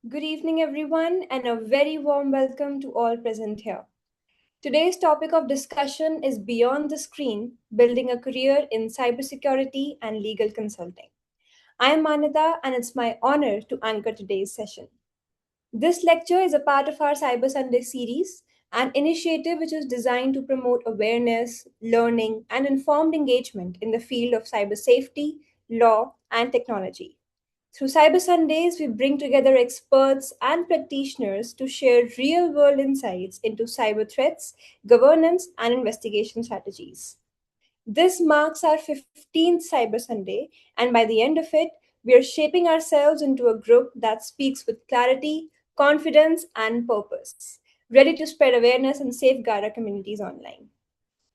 Good evening, everyone, and a very warm welcome to all present here. Today's topic of discussion is Beyond the Screen Building a Career in Cybersecurity and Legal Consulting. I am Manita, and it's my honor to anchor today's session. This lecture is a part of our Cyber Sunday series, an initiative which is designed to promote awareness, learning, and informed engagement in the field of cyber safety, law, and technology. Through Cyber Sundays, we bring together experts and practitioners to share real world insights into cyber threats, governance, and investigation strategies. This marks our 15th Cyber Sunday, and by the end of it, we are shaping ourselves into a group that speaks with clarity, confidence, and purpose, ready to spread awareness and safeguard our communities online.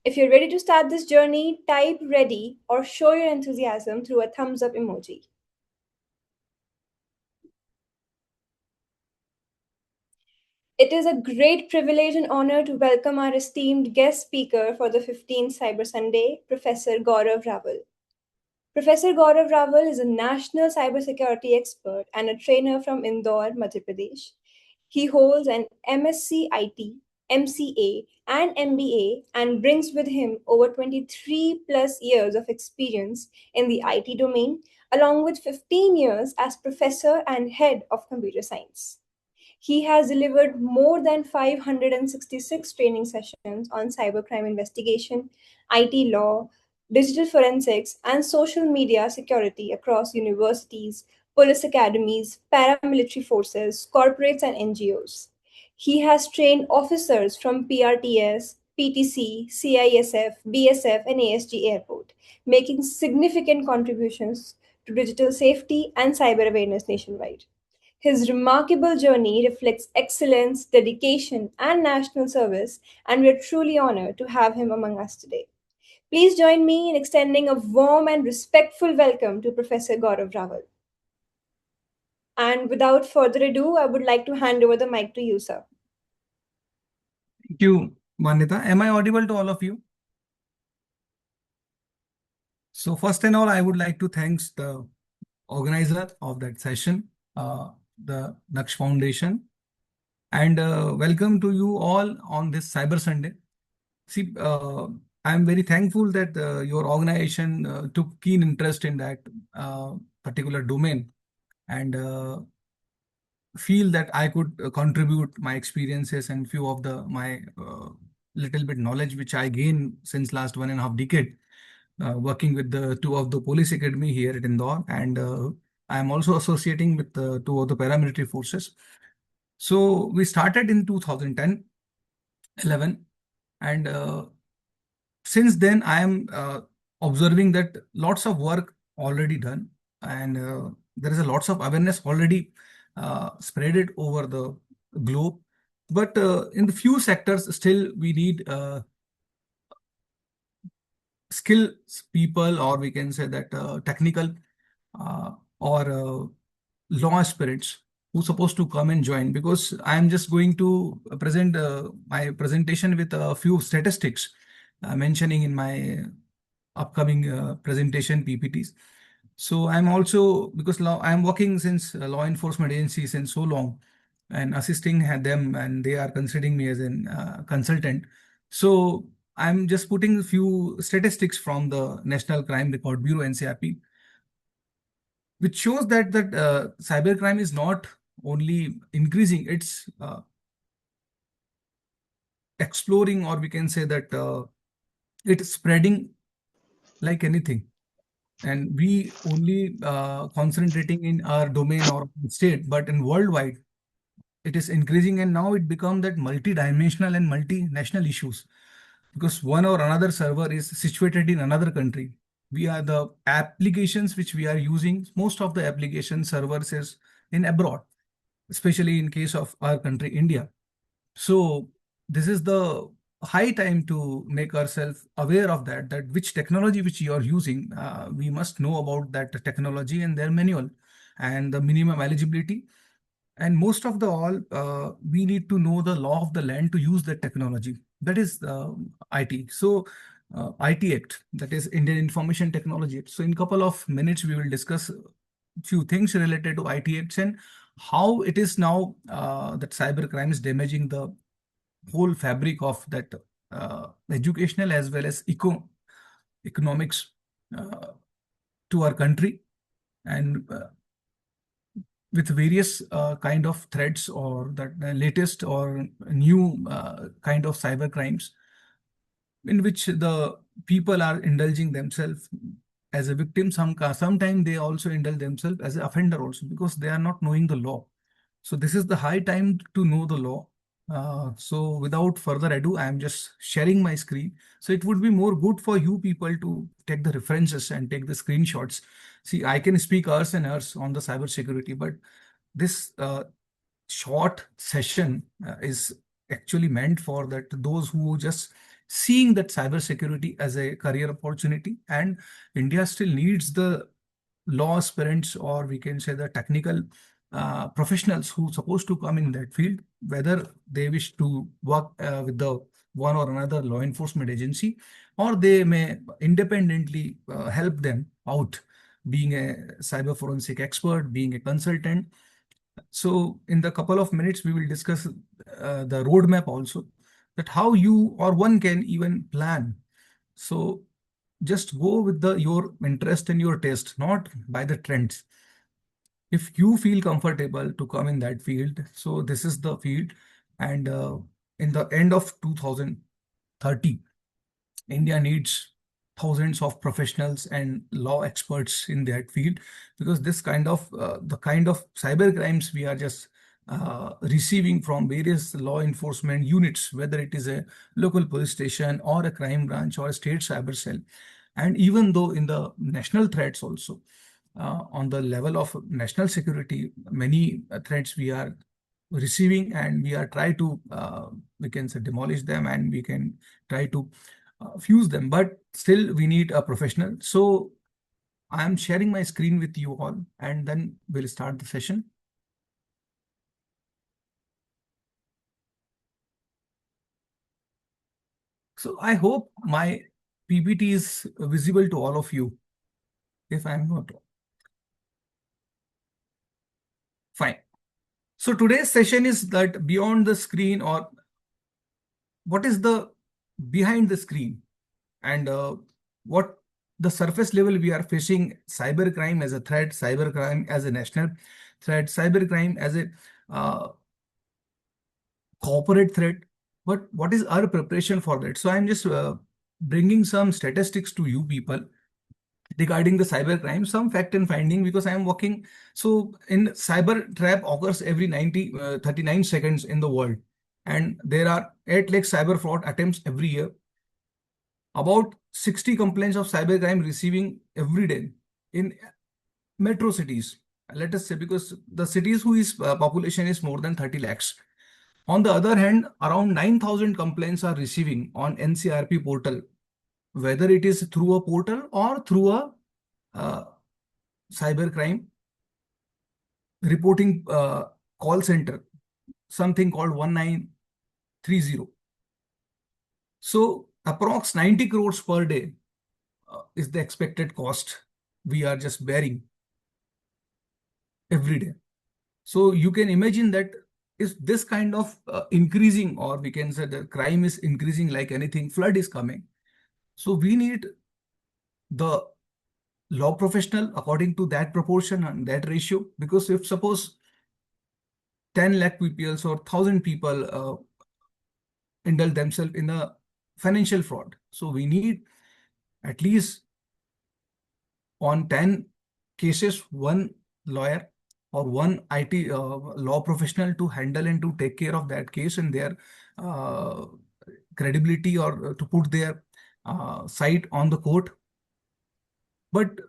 If you're ready to start this journey, type ready or show your enthusiasm through a thumbs up emoji. It is a great privilege and honor to welcome our esteemed guest speaker for the 15th Cyber Sunday, Professor Gaurav Rawal. Professor Gaurav Rawal is a national cybersecurity expert and a trainer from Indore, Madhya Pradesh. He holds an MSc IT, MCA, and MBA and brings with him over 23 plus years of experience in the IT domain, along with 15 years as professor and head of computer science. He has delivered more than 566 training sessions on cybercrime investigation, IT law, digital forensics, and social media security across universities, police academies, paramilitary forces, corporates, and NGOs. He has trained officers from PRTS, PTC, CISF, BSF, and ASG Airport, making significant contributions to digital safety and cyber awareness nationwide. His remarkable journey reflects excellence, dedication, and national service, and we are truly honored to have him among us today. Please join me in extending a warm and respectful welcome to Professor Gaurav Rawal. And without further ado, I would like to hand over the mic to you, sir. Thank you, Manita. Am I audible to all of you? So first and all, I would like to thank the organizer of that session, the Naksh Foundation, and welcome to you all on this Cyber Sunday. See, I'm very thankful that your organization took keen interest in that particular domain and feel that I could contribute my experiences and few of the my little bit knowledge which I gained since last 1.5 decade working with the two of the police academy here at Indore, and I am also associating with the two of the paramilitary forces. So we started in 2010, 11, and since then I am observing that lots of work already done, and there is a lots of awareness already spreaded over the globe. But in the few sectors, still we need skilled people, or we can say that technical or law aspirants who supposed to come and join, because I am just going to present my presentation with a few statistics mentioning in my upcoming presentation PPTs. So I'm also, because I'm working since law enforcement agency since so long and assisting them, and they are considering me as a consultant. So I'm just putting a few statistics from the National Crime Record Bureau NCRP, which shows that cybercrime is not only increasing, it's exploring, or we can say that it's spreading like anything. And we only concentrating in our domain or state, but in worldwide, it is increasing, and now it become that multi-dimensional and multinational issues, because one or another server is situated in another country. We are the applications which we are using, most of the application servers is in abroad, especially in case of our country, India. So this is the high time to make ourselves aware of that which technology which you are using, we must know about that technology and their manual and the minimum eligibility. And most of the all, we need to know the law of the land to use that technology. That is IT. So IT Act, that is Indian Information Technology Act. So in couple of minutes, we will discuss few things related to IT Acts and how it is now that cyber crime is damaging the whole fabric of that educational as well as economics uh, to our country. And with various kind of threats or the latest or new kind of cyber crimes in which the people are indulging themselves as a victim. Sometimes they also indulge themselves as an offender also because they are not knowing the law. So this is the high time to know the law. So without further ado, I am just sharing my screen. So it would be more good for you people to take the references and take the screenshots. See, I can speak hours and hours on the cybersecurity, but this short session is actually meant for that those who just seeing that cybersecurity as a career opportunity, and India still needs the law aspirants, or we can say the technical professionals who supposed to come in that field, whether they wish to work with the one or another law enforcement agency, or they may independently help them out, being a cyber forensic expert, being a consultant. So in the couple of minutes, we will discuss the roadmap also, that how you or one can even plan. So just go with your interest and your taste, not by the trends. If you feel comfortable to come in that field, so this is the field. And in the end of 2030, India needs thousands of professionals and law experts in that field, because this kind of the kind of cyber crimes we are just receiving from various law enforcement units, whether it is a local police station or a crime branch or a state cyber cell. And even though in the national threats also, on the level of national security, many threats we are receiving, and we are try to we can say demolish them, and we can try to fuse them, but still we need a professional. So I am sharing my screen with you all, and then we'll start the session. So I hope my PPT is visible to all of you. If I'm not wrong. Fine. So today's session is that beyond the screen, or what is the behind the screen, and what the surface level we are facing cybercrime as a threat, cybercrime as a national threat, cybercrime as a corporate threat. But what is our preparation for that? So I'm just bringing some statistics to you people regarding the cybercrime, some fact and finding, because I am working. So in cyber trap occurs every 39 seconds in the world, and there are 8 lakh cyber fraud attempts every year. About 60 complaints of cybercrime receiving every day in metro cities. Let us say, because the cities whose population is more than 30 lakhs. On the other hand, around 9,000 complaints are receiving on NCRP portal, whether it is through a portal or through a uh, cybercrime reporting call center, something called 1930. So approx 90 crores per day is the expected cost we are just bearing every day. So you can imagine that if this kind of increasing, or we can say the crime is increasing like anything, flood is coming. So we need the law professional according to that proportion and that ratio, because if suppose 10 lakh people or 1,000 people indulge themselves in a financial fraud, so we need at least on 10 cases, one lawyer or one IT law professional to handle and to take care of that case and their uh, credibility, or to put their side on the court. But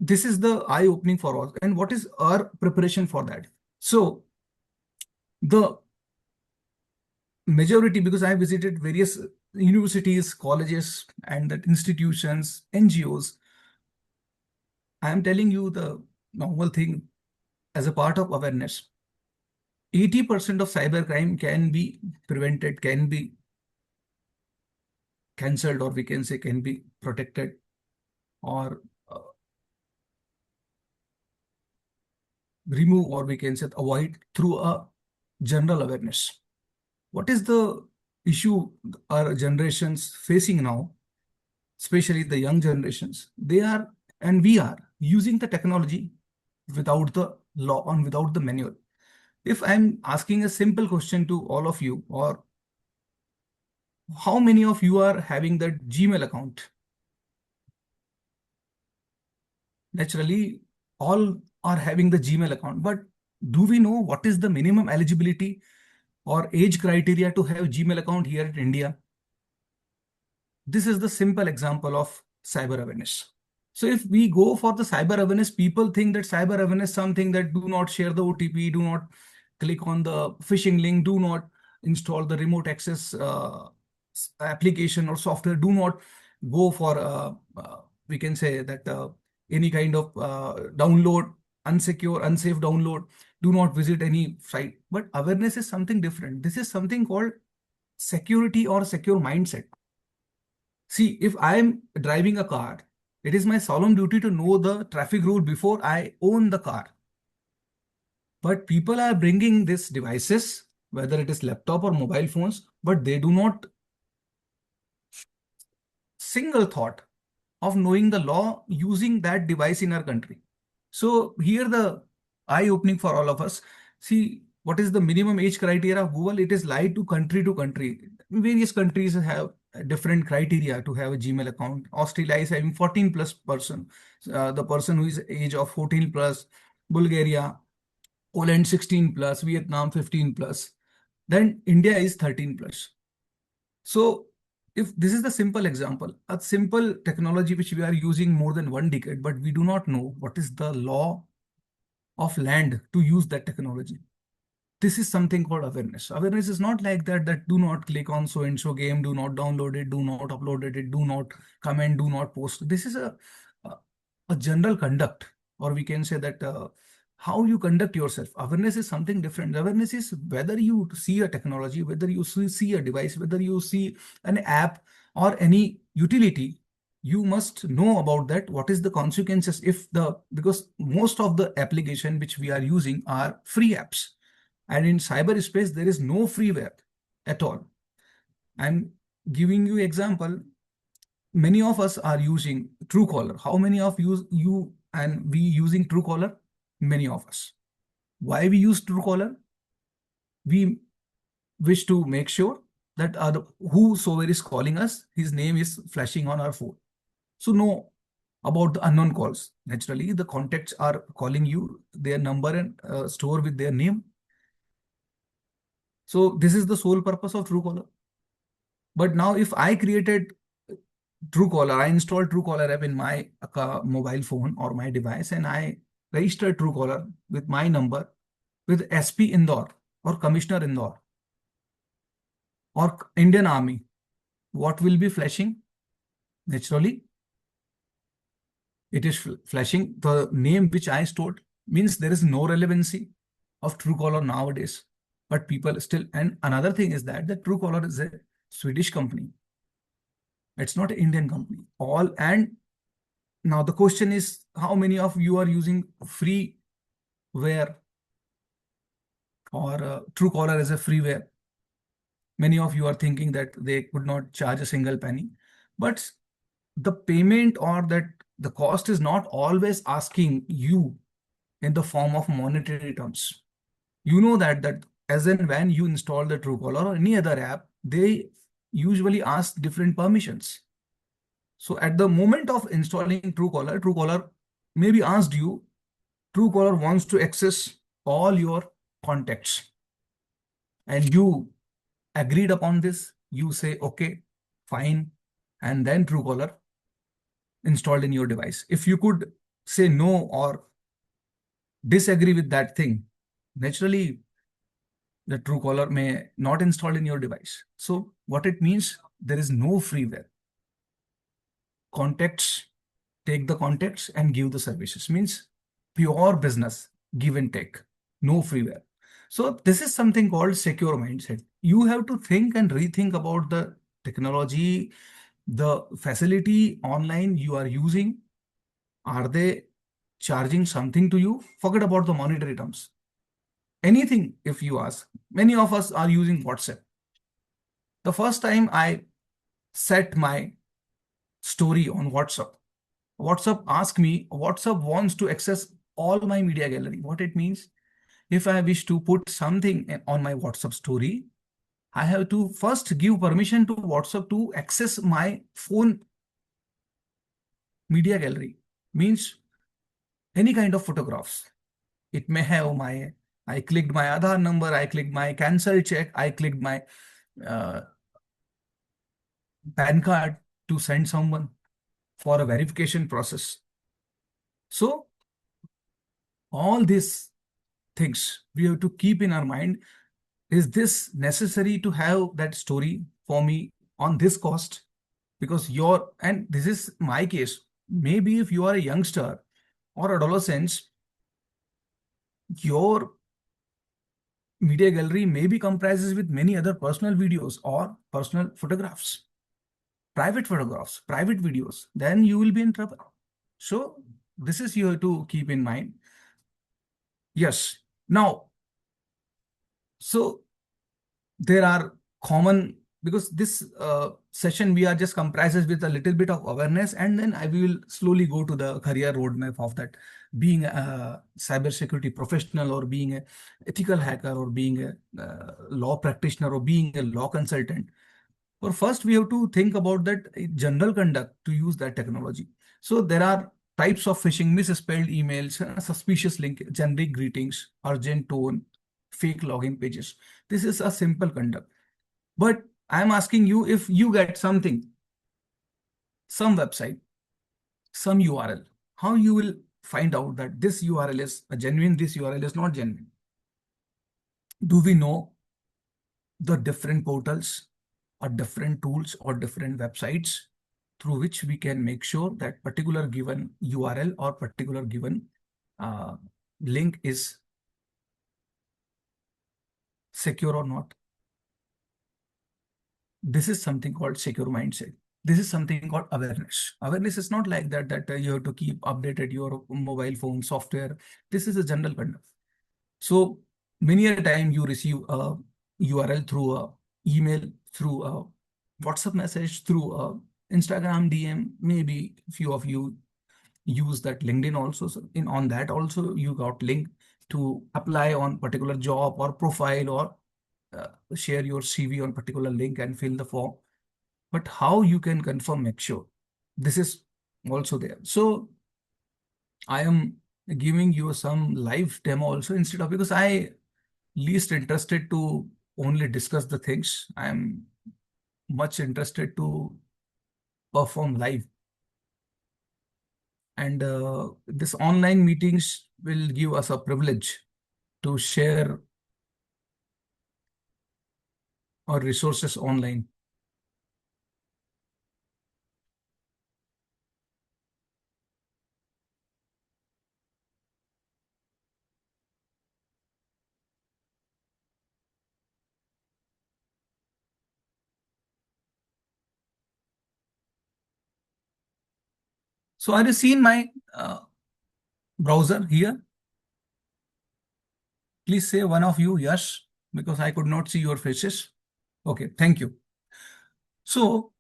this is the eye opening for all. And what is our preparation for that? So the majority, because I visited various universities, colleges, and that institutions, NGOs, I am telling you the normal thing as a part of awareness. 80% of cybercrime can be prevented, can be cancelled, or we can say can be protected or remove, or we can say avoid through a general awareness. What is the issue our generations facing now, especially the young generations? They are, and we are using the technology without the law and without the manual. If I'm asking a simple question to all of you, or how many of you are having that Gmail account? Naturally, all are having the Gmail account, but do we know what is the minimum eligibility or age criteria to have Gmail account here in India? This is the simple example of cyber awareness. So if we go for the cyber awareness, people think that cyber awareness is something that do not share the OTP, do not click on the phishing link, do not install the remote access application or software, do not go for we can say that any kind of download, unsecure, unsafe download, do not visit any site. But awareness is something different. This is something called security or secure mindset. See, if I am driving a car, it is my solemn duty to know the traffic rule before I own the car. But people are bringing these devices, whether it is laptop or mobile phones, but they do not single thought of knowing the law using that device in our country. So here the eye-opening for all of us. See, what is the minimum age criteria of Google? It is lied to country to country. Various countries have different criteria to have a Gmail account. Australia is having 14 plus person, the person who is age of 14 plus, Bulgaria, Poland 16 plus, Vietnam 15 plus. Then India is 13 plus. So if this is the simple example, a simple technology which we are using more than 1 decade, but we do not know what is the law of land to use that technology. This is something called awareness. Awareness is not like that do not click on so and so game, do not download it, do not upload it, do not comment, do not post. This is a, a general conduct, or we can say that how you conduct yourself. Awareness is something different. Awareness is whether you see a technology, whether you see a device, whether you see an app or any utility, you must know about that. What is the consequences if the, because most of the application which we are using are free apps. And in cyberspace, there is no freeware at all. I'm giving you example. Many of us are using Truecaller. How many of you and we using Truecaller? Many of us. Why we use Truecaller? We wish to make sure that whosoever is calling us, his name is flashing on our phone. So know about the unknown calls. Naturally, the contacts are calling you, their number and store with their name. So this is the sole purpose of Truecaller. But now if I created Truecaller, I installed Truecaller app in my mobile phone or my device, and I registered Truecaller with my number with SP Indore or Commissioner Indore or Indian Army. What will be flashing? Naturally, it is flashing the name which I stored. Means there is no relevancy of Truecaller nowadays. But people still, and another thing is that the Truecaller is a Swedish company. It's not an Indian company. All, and now the question is, how many of you are using freeware or Truecaller as a freeware? Many of you are thinking that they could not charge a single penny, but the payment or that the cost is not always asking you in the form of monetary terms. You know that as and when you install the Truecaller or any other app, they usually ask different permissions. So at the moment of installing Truecaller, Truecaller maybe asked you, Truecaller wants to access all your contacts, and you agreed upon this. You say, okay, fine, and then Truecaller installed in your device. If you could say no or disagree with that thing, naturally the Truecaller may not install in your device. So what it means, there is no freeware. Contacts, take the contacts and give the services. Means pure business, give and take, no freeware. So this is something called secure mindset. You have to think and rethink about the technology the facility online you are using, are they charging something to you? Forget about the monetary terms. Anything, if you ask, many of us are using WhatsApp. The first time I set my story on WhatsApp, WhatsApp wants to access all my media gallery. What it means, if I wish to put something on my WhatsApp story, I have to first give permission to WhatsApp to access my phone media gallery. Means any kind of photographs. It may have I clicked my Aadhaar number, I clicked my cancel check, I clicked my uh, PAN card to send someone for a verification process. So all these things we have to keep in our mind. Is this necessary to have that story for me on this cost? Because and this is my case. Maybe if you are a youngster or adolescent, your media gallery maybe comprises with many other personal videos or personal photographs, private videos, then you will be in trouble. So this is you have to keep in mind. Yes. Now, so there are common, because this session we are just comprises with a little bit of awareness, and then I will slowly go to the career roadmap of that, being a cybersecurity professional, or being a ethical hacker, or being a law practitioner, or being a law consultant. But first, we have to think about that general conduct to use that technology. So there are types of phishing: misspelled emails, suspicious link, generic greetings, urgent tone, fake login pages. This is a simple conduct. But I'm asking you, if you get something, some website, some URL, how you will find out that this URL is a genuine, this URL is not genuine? Do we know the different portals or different tools or different websites through which we can make sure that particular given URL or particular given uh, link is secure or not? This is something called secure mindset. This is something called awareness. Awareness is not like that you have to keep updated your mobile phone software. This is a general conduct. So many a time you receive a URL through a email, through a WhatsApp message, through a Instagram DM. Maybe few of you use that LinkedIn also. So in on that also you got link to apply on particular job or profile, or share your CV on particular link and fill the form. But how you can confirm, make sure this is also there. So I am giving you some live demo also, instead of, because I least interested to only discuss the things. I am much interested to perform live. And this online meetings will give us a privilege to share our resources online. So are you seeing my browser here? Please say one of you yes, because I could not see your faces. Okay, thank you. So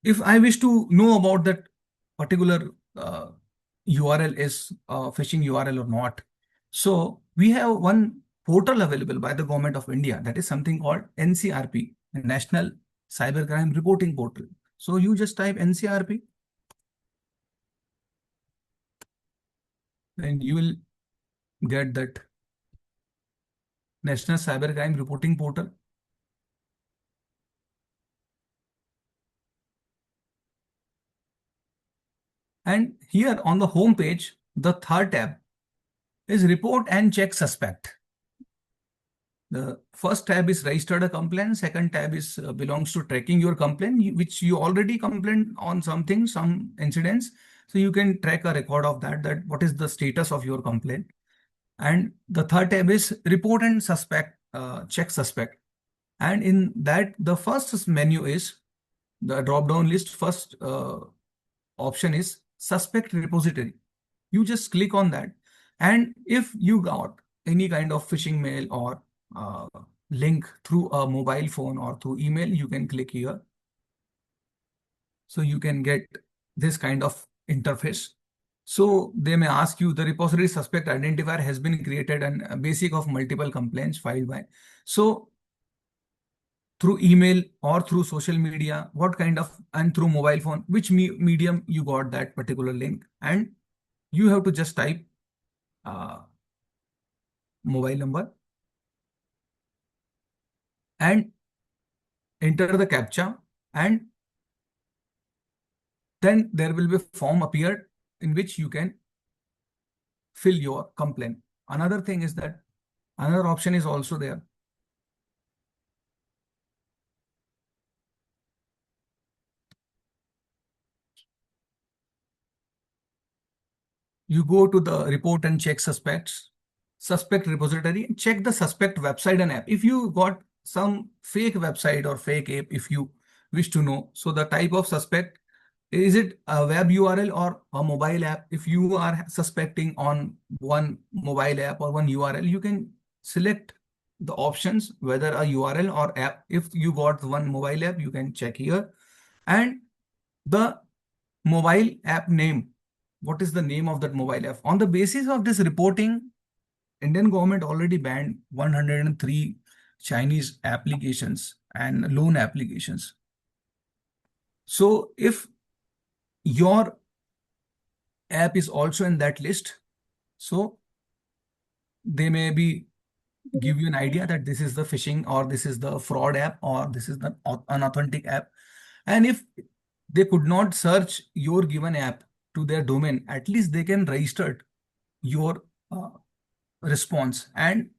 if I wish to know about that particular URL is phishing URL or not, so we have one portal available by the government of India, that is something called NCRP, National Cybercrime Reporting Portal. So you just type NCRP, and you will get that National Cybercrime Reporting Portal. And here on the home page, the third tab is Report and Check Suspect. The first tab is registered a complaint. Second tab is belongs to tracking your complaint, which you already complained on something, some incidents. So you can track a record of that what is the status of your complaint. And the third tab is report and suspect, check suspect. And in that, the first menu is the drop down list, first option is suspect repository. You just click on that, and if you got any kind of phishing mail or link through a mobile phone or through email, you can click here. So you can get this kind of interface. So they may ask you, the repository suspect identifier has been created and a basic of multiple complaints filed by. So through email or through social media, what kind of, and through mobile phone, which medium you got that particular link, and you have to just type uh, mobile number and enter the captcha, and then there will be a form appeared in which you can fill your complaint. Another thing is that another option is also there. You go to the report and check suspect repository, and check the suspect website and app. If you got some fake website or fake app, if you wish to know, so the type of suspect, is it a web URL or a mobile app? If you are suspecting on one mobile app or one URL, you can select the options, whether a URL or app. If you got one mobile app, you can check here. And the mobile app name, what is the name of that mobile app? On the basis of this reporting, Indian government already banned 103 Chinese applications and loan applications. So if your app is also in that list, so they may be give you an idea that this is the phishing or this is the fraud app or this is the unauthentic app. And if they could not search your given app to their domain, at least they can register your response. And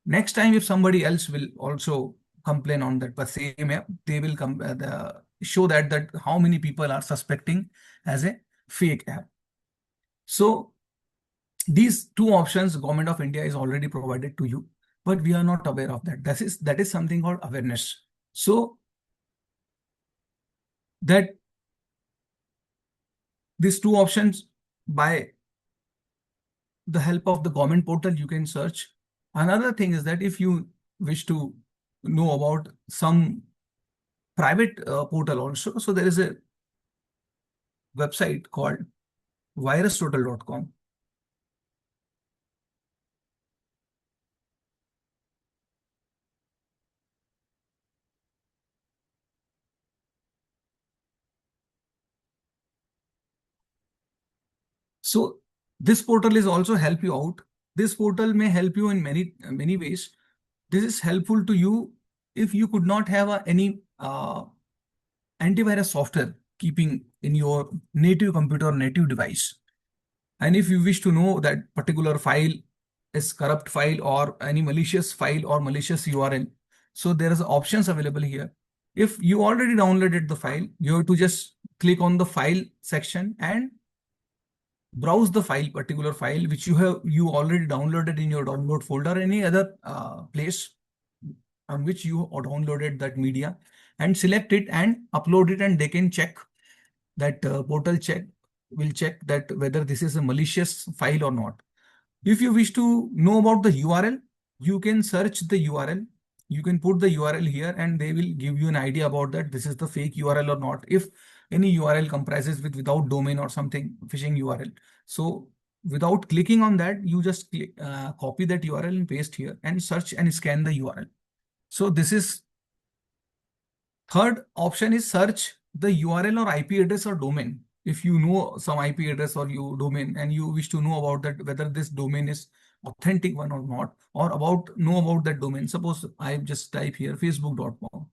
next time, if somebody else will also complain on that but same app, they will come show that how many people are suspecting as a fake app. So these two options government of India is already provided to you, but we are not aware of that. That is something called awareness. So that these two options, by the help of the government portal, you can search. Another thing is that if you wish to know about some private portal also, so there is a website called virustotal.com. So this portal is also help you out. This portal may help you in many ways. This is helpful to you if you could not have any antivirus software keeping in your native computer or native device. And if you wish to know that particular file is corrupt file or any malicious file or malicious URL, so there is options available here. If you already downloaded the file, you have to just click on the file section and browse the particular file which you already downloaded in your download folder, any other place on which you downloaded that media, and select it and upload it, and they can check that portal will check that whether this is a malicious file or not. If you wish to know about the URL, you can search the URL. You can put the URL here and they will give you an idea about that this is the fake URL or not. If any URL comprises without domain or something, phishing URL. So without clicking on that, you just copy that URL and paste here and search and scan the URL. So this is third option is search the URL or IP address or domain. If you know some IP address or you domain and you wish to know about that, whether this domain is authentic one or not, or know about that domain. Suppose I just type here facebook.com.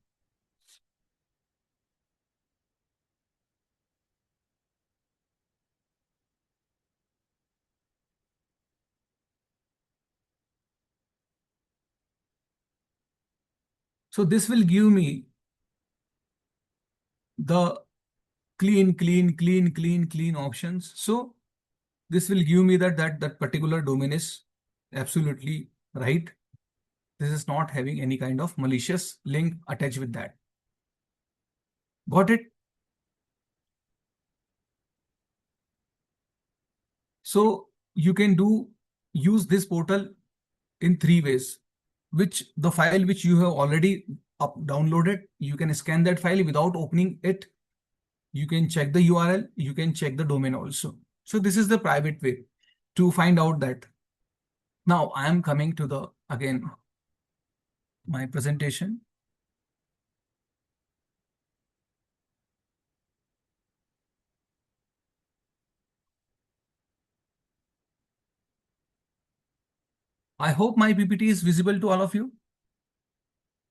So this will give me the clean options. So this will give me that particular domain is absolutely right. This is not having any kind of malicious link attached with that. Got it? So you can use this portal in three ways. Which the file which you have already downloaded, you can scan that file without opening it. You can check the URL, you can check the domain also. So this is the private way to find out that. Now I am coming to the again my presentation. I hope my PPT is visible to all of you.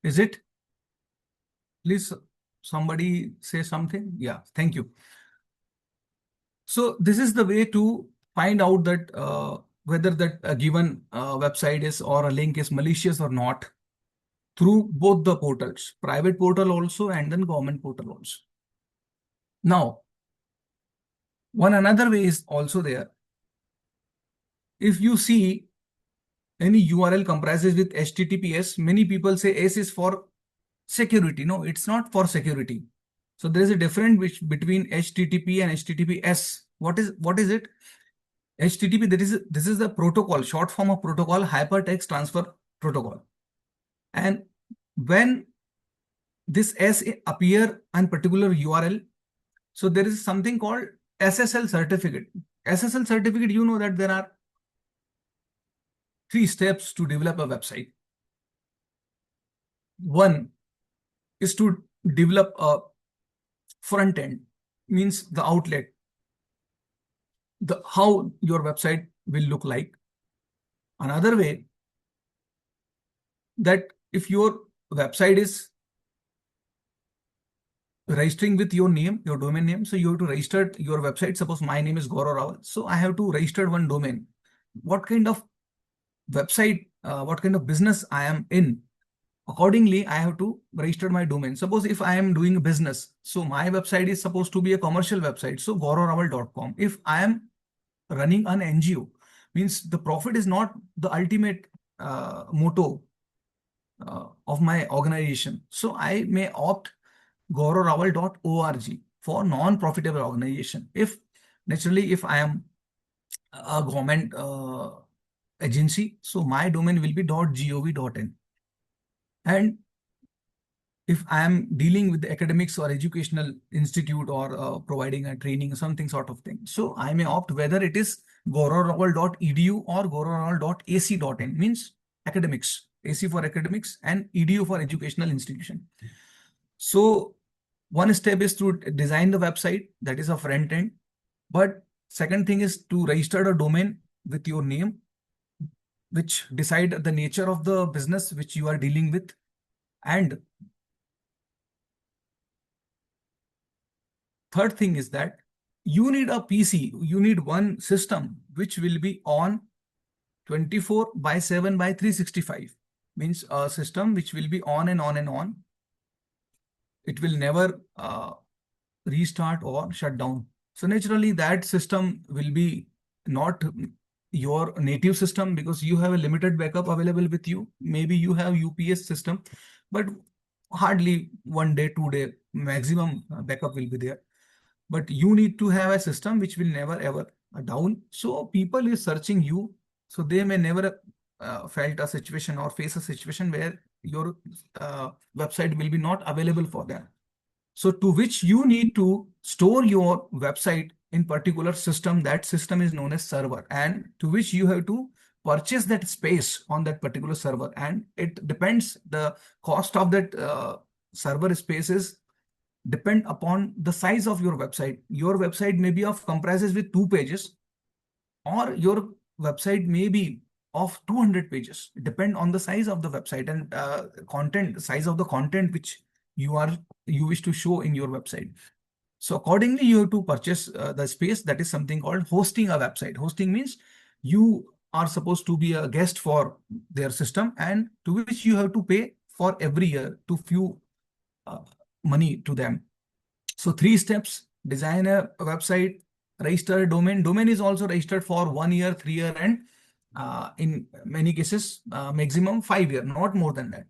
Is it? Please, somebody say something. Yeah, thank you. So this is the way to find out that whether that a given website is or a link is malicious or not through both the portals, private portal also and then government portal also. Now, one another way is also there. If you see any URL comprises with HTTPS, many people say S is for security. No, it's not for security. So there is a difference between HTTP and HTTPS. What is it? HTTP, this is the protocol, short form of protocol, hypertext transfer protocol. And when this S appear on particular URL, so there is something called SSL certificate. SSL certificate, you know that there are 3 steps to develop a website. One is to develop a front end, means the outlet, the how your website will look like. Another way, that if your website is registering with your name, your domain name, so you have to register your website. Suppose my name is Gaurav Rawal, so I have to register one domain. What kind of website, what kind of business I am in, accordingly I have to register my domain. Suppose if I am doing a business, so my website is supposed to be a commercial website, so gauravrawal.com. If I am running an NGO, means the profit is not the ultimate motto of my organization, so I may opt gauravrawal.org for non-profitable organization. If naturally, if I am a government agency, so my domain will be .gov.in. And if I am dealing with the academics or educational institute or providing a training, something sort of thing, so I may opt whether it is gauravrawal.edu or gauravrawal.ac.in, means academics, AC for academics and EDU for educational institution. So one step is to design the website, that is a front end. But second thing is to register a domain with your name, which decide the nature of the business which you are dealing with. And third thing is that you need a PC, you need one system which will be on 24/7/365, means a system which will be on and on and on. It will never restart or shut down. So naturally that system will be not your native system, because you have a limited backup available with you. Maybe you have UPS system, but hardly 1 day, 2 day maximum backup will be there. But you need to have a system which will never ever down. So people is searching you, so they may never felt a situation or face a situation where your website will be not available for them. So to which you need to store your website in particular system. That system is known as server, and to which you have to purchase that space on that particular server. And it depends, the cost of that server spaces depend upon the size of your website. Your website may be of comprises with 2 pages, or your website may be of 200 pages. Depend on the size of the website and content, size of the content which you wish to show in your website. So accordingly, you have to purchase the space. That is something called hosting a website. Hosting means you are supposed to be a guest for their system, and to which you have to pay for every year to few money to them. So 3 steps: design a website, register a domain. Domain is also registered for 1 year, 3 year, and in many cases, maximum 5 year, not more than that.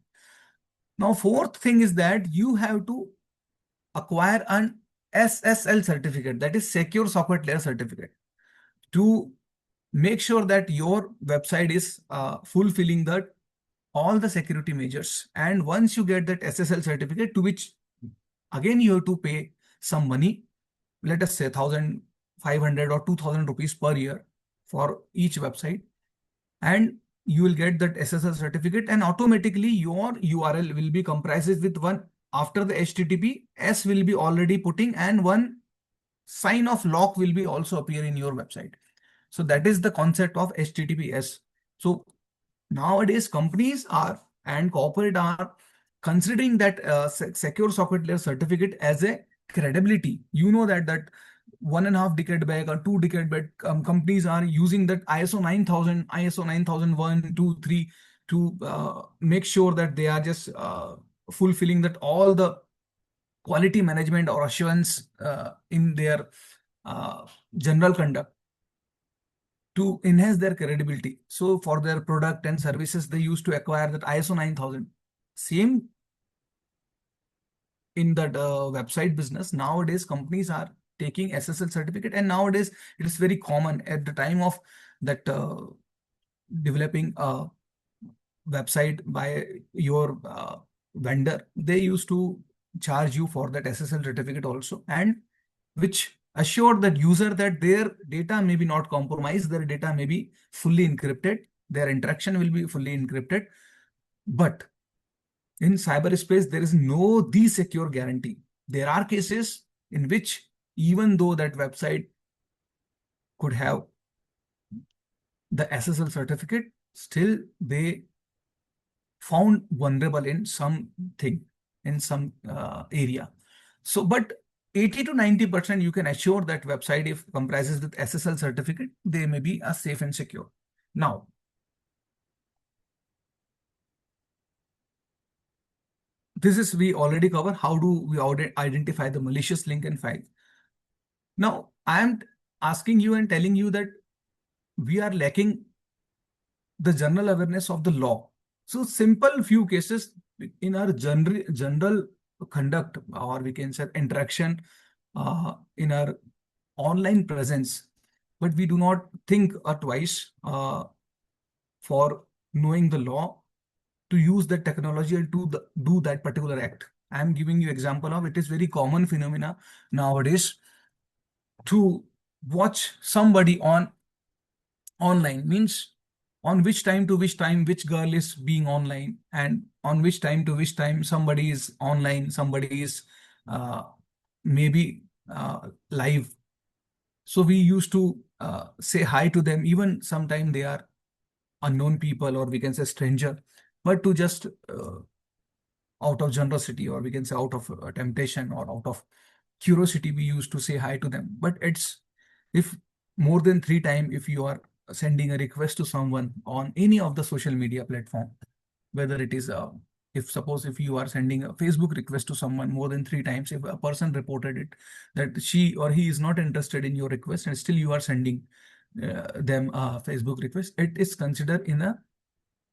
Now, fourth thing is that you have to acquire an SSL certificate, that is Secure Socket Layer Certificate, to make sure that your website is fulfilling that all the security measures. And once you get that SSL certificate, to which again you have to pay some money, let us say 1,500 or 2,000 rupees per year for each website, and you will get that SSL certificate, and automatically your URL will be comprises with one, after the HTTP, S will be already putting, and one sign of lock will be also appear in your website. So that is the concept of HTTPS. So nowadays companies are and corporate are considering that secure socket layer certificate as a credibility. You know that 1.5 decade back or 2 decade back, companies are using that ISO 9000, ISO 9001, 2, 3 to make sure that they are just fulfilling that all the quality management or assurance in their general conduct to enhance their credibility. So for their product and services, they used to acquire that ISO 9000. Same in that website business. Nowadays, companies are taking SSL certificate, and nowadays it is very common at the time of that developing a website by your vendor. They used to charge you for that SSL certificate also, and which assure that user that their data may be not compromised, their data may be fully encrypted, their interaction will be fully encrypted. But in cyberspace, there is no the secure guarantee. There are cases in which even though that website could have the SSL certificate, still they found vulnerable in something, in some area. So, but 80 to 90% you can assure that website, if comprises with SSL certificate, they may be safe and secure. Now, this is we already cover how do we identify the malicious link and file. Now, I am asking you and telling you that we are lacking the general awareness of the law. So simple few cases in our general conduct, or we can say interaction in our online presence, but we do not think twice for knowing the law to use the technology and to do that particular act. I am giving you example of it is very common phenomena nowadays to watch somebody on online, means on which time to which time which girl is being online, and on which time to which time somebody is online, somebody is uh, maybe live. So we used to say hi to them, even sometime they are unknown people, or we can say stranger, but to just out of generosity, or we can say out of temptation or out of curiosity, we used to say hi to them. But it's, if more than 3 times, if you are sending a request to someone on any of the social media platform, whether it is if suppose if you are sending a Facebook request to someone more than 3 times, if a person reported it that she or he is not interested in your request, and still you are sending them a Facebook request, it is considered in a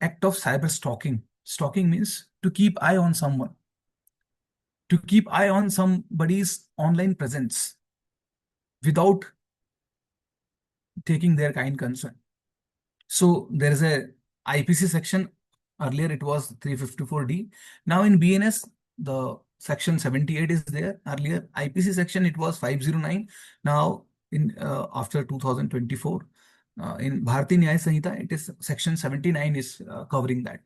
act of cyber stalking. Stalking means to keep eye on someone, to keep eye on somebody's online presence without taking their kind consent. So there is a IPC section. Earlier it was 354D. Now in BNS, the section 78 is there. Earlier IPC section it was 509. Now in after 2024, in Bharati Nyaya Sanhita, it is section 79 is covering that.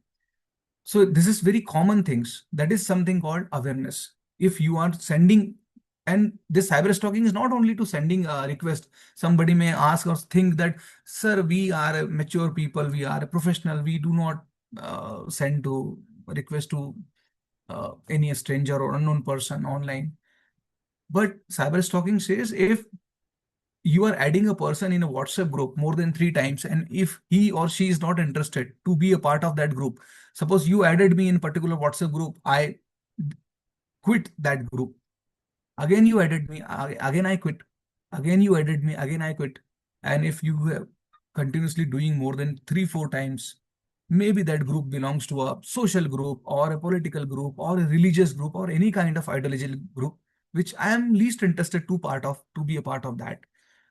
So this is very common things. That is something called awareness. If you are sending, and this cyber stalking is not only to sending a request. Somebody may ask or think that, sir, we are a mature people, we are a professional, we do not send to request to any stranger or unknown person online. But cyber stalking says if you are adding a person in a WhatsApp group more than 3 times, and if he or she is not interested to be a part of that group, suppose you added me in particular WhatsApp group, I quit that group. Again, you added me, again I quit. Again, you added me, again I quit. And if you have continuously doing more than 3, 4 times, maybe that group belongs to a social group or a political group or a religious group or any kind of ideological group. which I am least interested to be a part of that.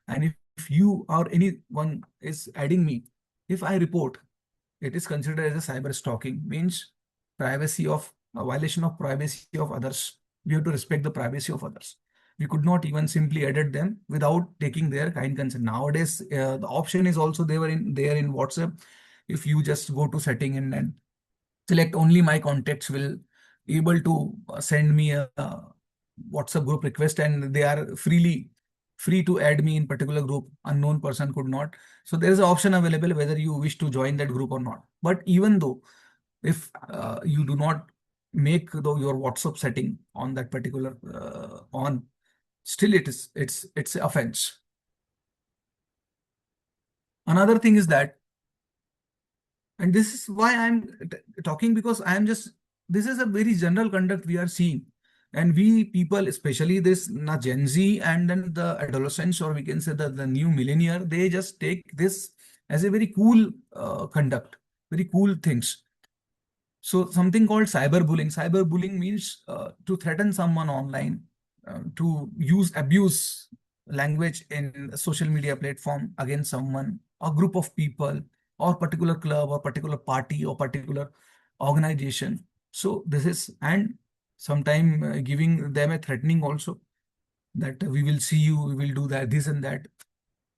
And if you or anyone is adding me, if I report, it is considered as a cyber stalking, means privacy of a violation of privacy of others. We have to respect the privacy of others. We could not even simply edit them without taking their kind consent. Nowadays, the option is also there in WhatsApp. If you just go to setting and select only my contacts will able to send me a WhatsApp group request, and they are free to add me in particular group. Unknown person could not. So there is an option available whether you wish to join that group or not. But even though if you do not make your WhatsApp setting on that particular on, still it's offense. Another thing is that, and this is why I'm talking, because I'm just, this is a very general conduct we are seeing. And we people, especially this na Gen Z and then the adolescents, or we can say the new millennial, they just take this as a very cool conduct, very cool things. So something called cyberbullying. Cyberbullying means to threaten someone online, to use abuse language in a social media platform against someone, a group of people, or particular club, or particular party, or particular organization. So this is, and sometime giving them a threatening also, that we will see you, we will do that, this and that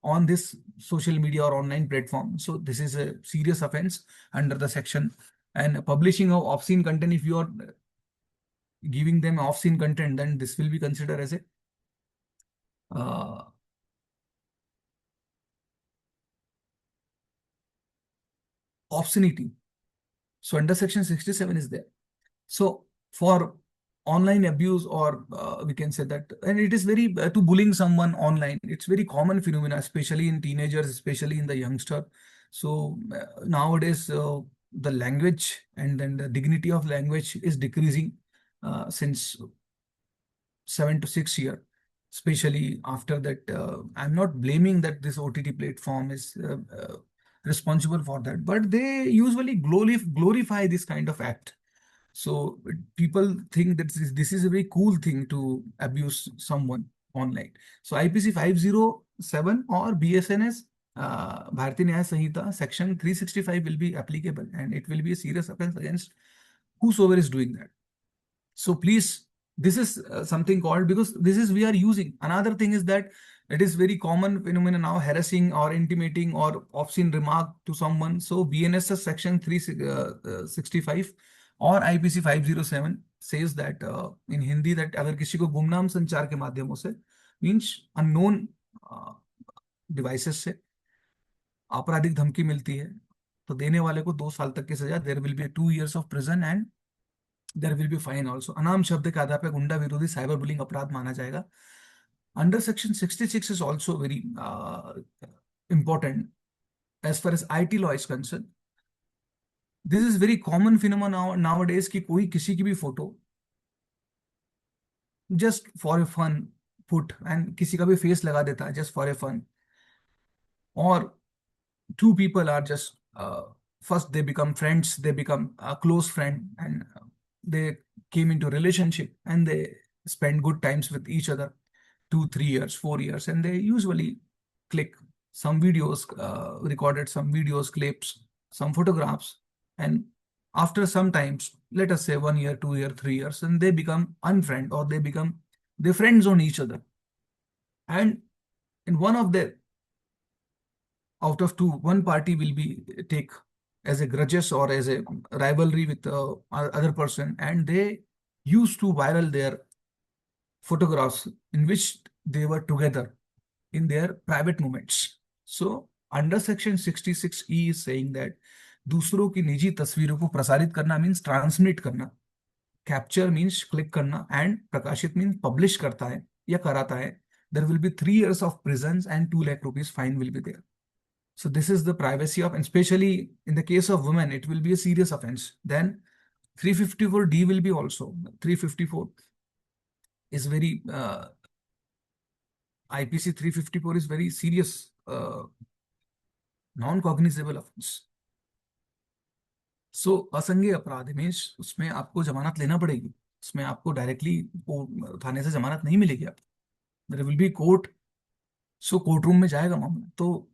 on this social media or online platform. So this is a serious offense under the section. And publishing of obscene content, if you are giving them obscene content, then this will be considered as a uh, obscenity. So under section 67 is there. So for online abuse, or we can say that, and it is very to bullying someone online, it's very common phenomena, especially in teenagers, especially in the youngster. So nowadays the language and then the dignity of language is decreasing since 7 to 6 years, especially after that. I'm not blaming that this OTT platform is responsible for that, but they usually glorify this kind of act. So people think that this is a very cool thing to abuse someone online. So IPC 507 or BSNS, Bharatiya Nyaya Sanhita, section 365 will be applicable, and it will be a serious offense against whosoever is doing that. So please, this is something called, because this is we are using. Another thing is that it is very common phenomenon now, harassing or intimating or obscene remark to someone. So BNSS section 365 और IPC 507 says that in Hindi, that अगर किसी को गुमनाम संचार के माध्यमों से, means unknown devices से आपराधिक धमकी मिलती है, तो देने वाले को 2 साल तक की सजा, there will be 2 years of prison, and there will be fine also. अनाम शब्द के आधार पर गुंडा विरोधी साइबर बुलिंग अपराध माना जाएगा। Under section 66 is also very important as far as IT law is concerned. This is very common phenomenon nowadays कि कोई किसी की भी photo just for a fun put, and किसी का भी फेस लगा देता है just for a fun, or two people are just first they become friends, they become a close friend, and they came into relationship, and they spend good times with each other, 2 3 years 4 years, and they usually click some videos, recorded some videos, clips, some photographs, and after some times, let us say 1 year 2 year 3 years, and they become unfriend, or they become they friends on each other, and in one of the out of two, one party will be take as a grudges or as a rivalry with the other person, and they used to viral their photographs in which they were together in their private moments. So under section 66E is saying that दूसरों की निजी तस्वीरों को प्रसारित करना means transmit करना, capture means click करना, and प्रकाशित मीन्स पब्लिश करता है या कराता है, there will be 3 years of prisons and 2 lakh rupees fine will be there. So this is the privacy of, and especially in the case of women, it will be a serious offense. Then 354D will be also, 354 is very, IPC 354 is very serious, non-cognizable offense. So असंज्ञेय अपराध means उसमें आपको जमानत लेना पड़ेगी, इसमें आपको directly थाने से जमानत नहीं मिलेगी। आप there will be court, so court room में जाएगा मामला। तो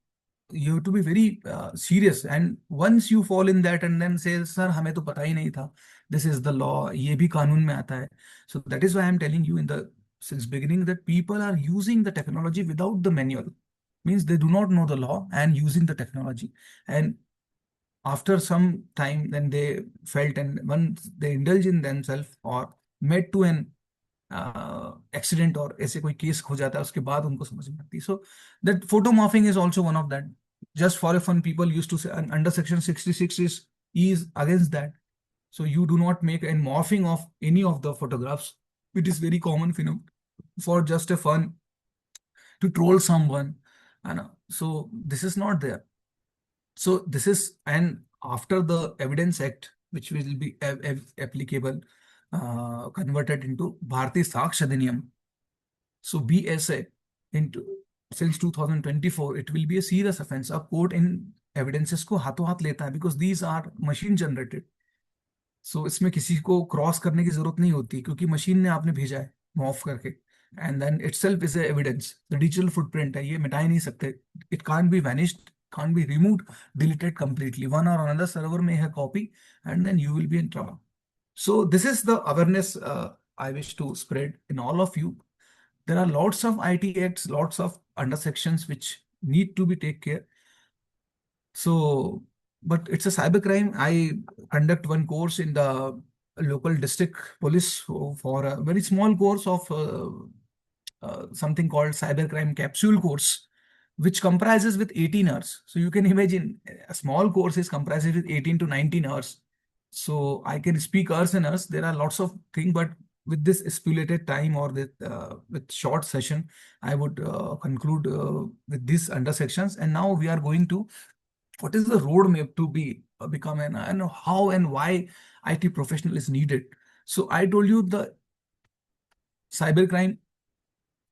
you have to be very serious, and once you fall in that and then say sir हमें तो पता ही नहीं था, दिस इज द लॉ, ये भी कानून में आता है। So that is why I am telling you in the since beginning that people are using the technology without the manual, means they do not know the law and using the technology. And after some time then they felt, and once they indulge in themselves or met to an accident और ऐसे कोई case हो जाता है, उसके बाद उनको समझ में आती। So that photo morphing is also one of that, just for a fun people use to say under section 66 is against that. So you do not make a morphing of any of the photographs. It is very common phenomenon for just a fun to troll someone, and so this is not there. So this is, and after the Evidence Act, which will be applicable, converted into Bharati Saksh Adhiniyam, so BSA, into since 2024, it will be a serious offense. A court in evidences को हाथों हाथ लेता है, because these are machine generated. सो इसमें किसी को cross करने की जरूरत नहीं होती, क्योंकि मशीन ने आपने भेजा है मॉफ करके, and then itself is evidence. The digital footprint है, ये मिटा ही नहीं सकते। It can't be vanished, can't be removed, deleted completely. One or another server में है copy, and then you will be in trouble. So this is the awareness I wish to spread in all of you. There are lots of IT acts, lots of under sections which need to be take care. So, but it's a cybercrime. I conduct one course in the local district police for a very small course of something called cybercrime capsule course, which comprises with 18 hours. So you can imagine a small course is comprises with 18 to 19 hours. So I can speak hours and hours. There are lots of things, but with this stipulated time or with short session, I would conclude with these under sections. And now we are going to what is the roadmap to be become an, and how and why IT professional is needed. So I told you the cybercrime,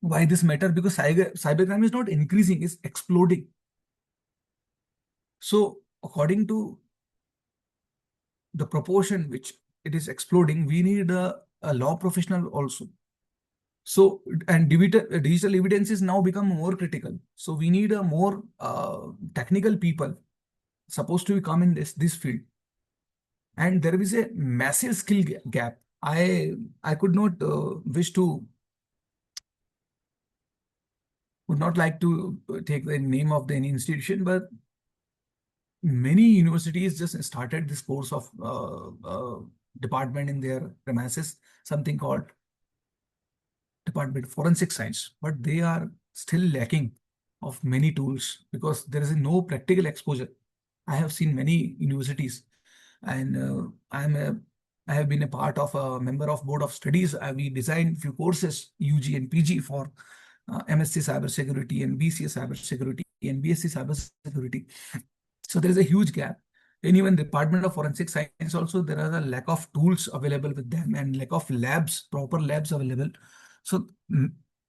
why this matter, because cybercrime is not increasing, it's exploding. So according to the proportion which it is exploding, we need a law professional also. So, and digital evidence is now become more critical. So we need a more technical people supposed to come in this field. And there is a massive skill gap. I could not wish to would not like to take the name of any institution, but many universities just started this course of department in their premises, something called Department of Forensic Science, but they are still lacking of many tools because there is no practical exposure. I have seen many universities, and I have been a part of a member of board of studies. We designed few courses, UG and PG, for MSc Cybersecurity and BCA Cybersecurity and BSc Cybersecurity. So there is a huge gap. In even Department of Forensic Science also, there are a lack of tools available with them and lack of labs, proper labs available. So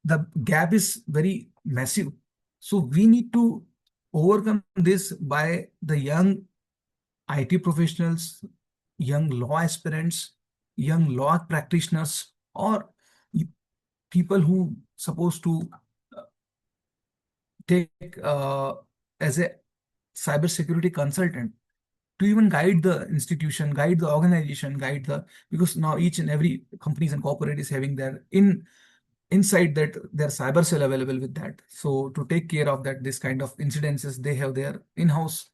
the gap is very massive. So we need to overcome this by the young IT professionals, young law aspirants, young law practitioners, or people who supposed to take as a cybersecurity consultant to even guide the institution, guide the organization, guide the, because now each and every companies and corporate is having their inside that their cyber cell available with that. So to take care of that, this kind of incidences, they have their in-house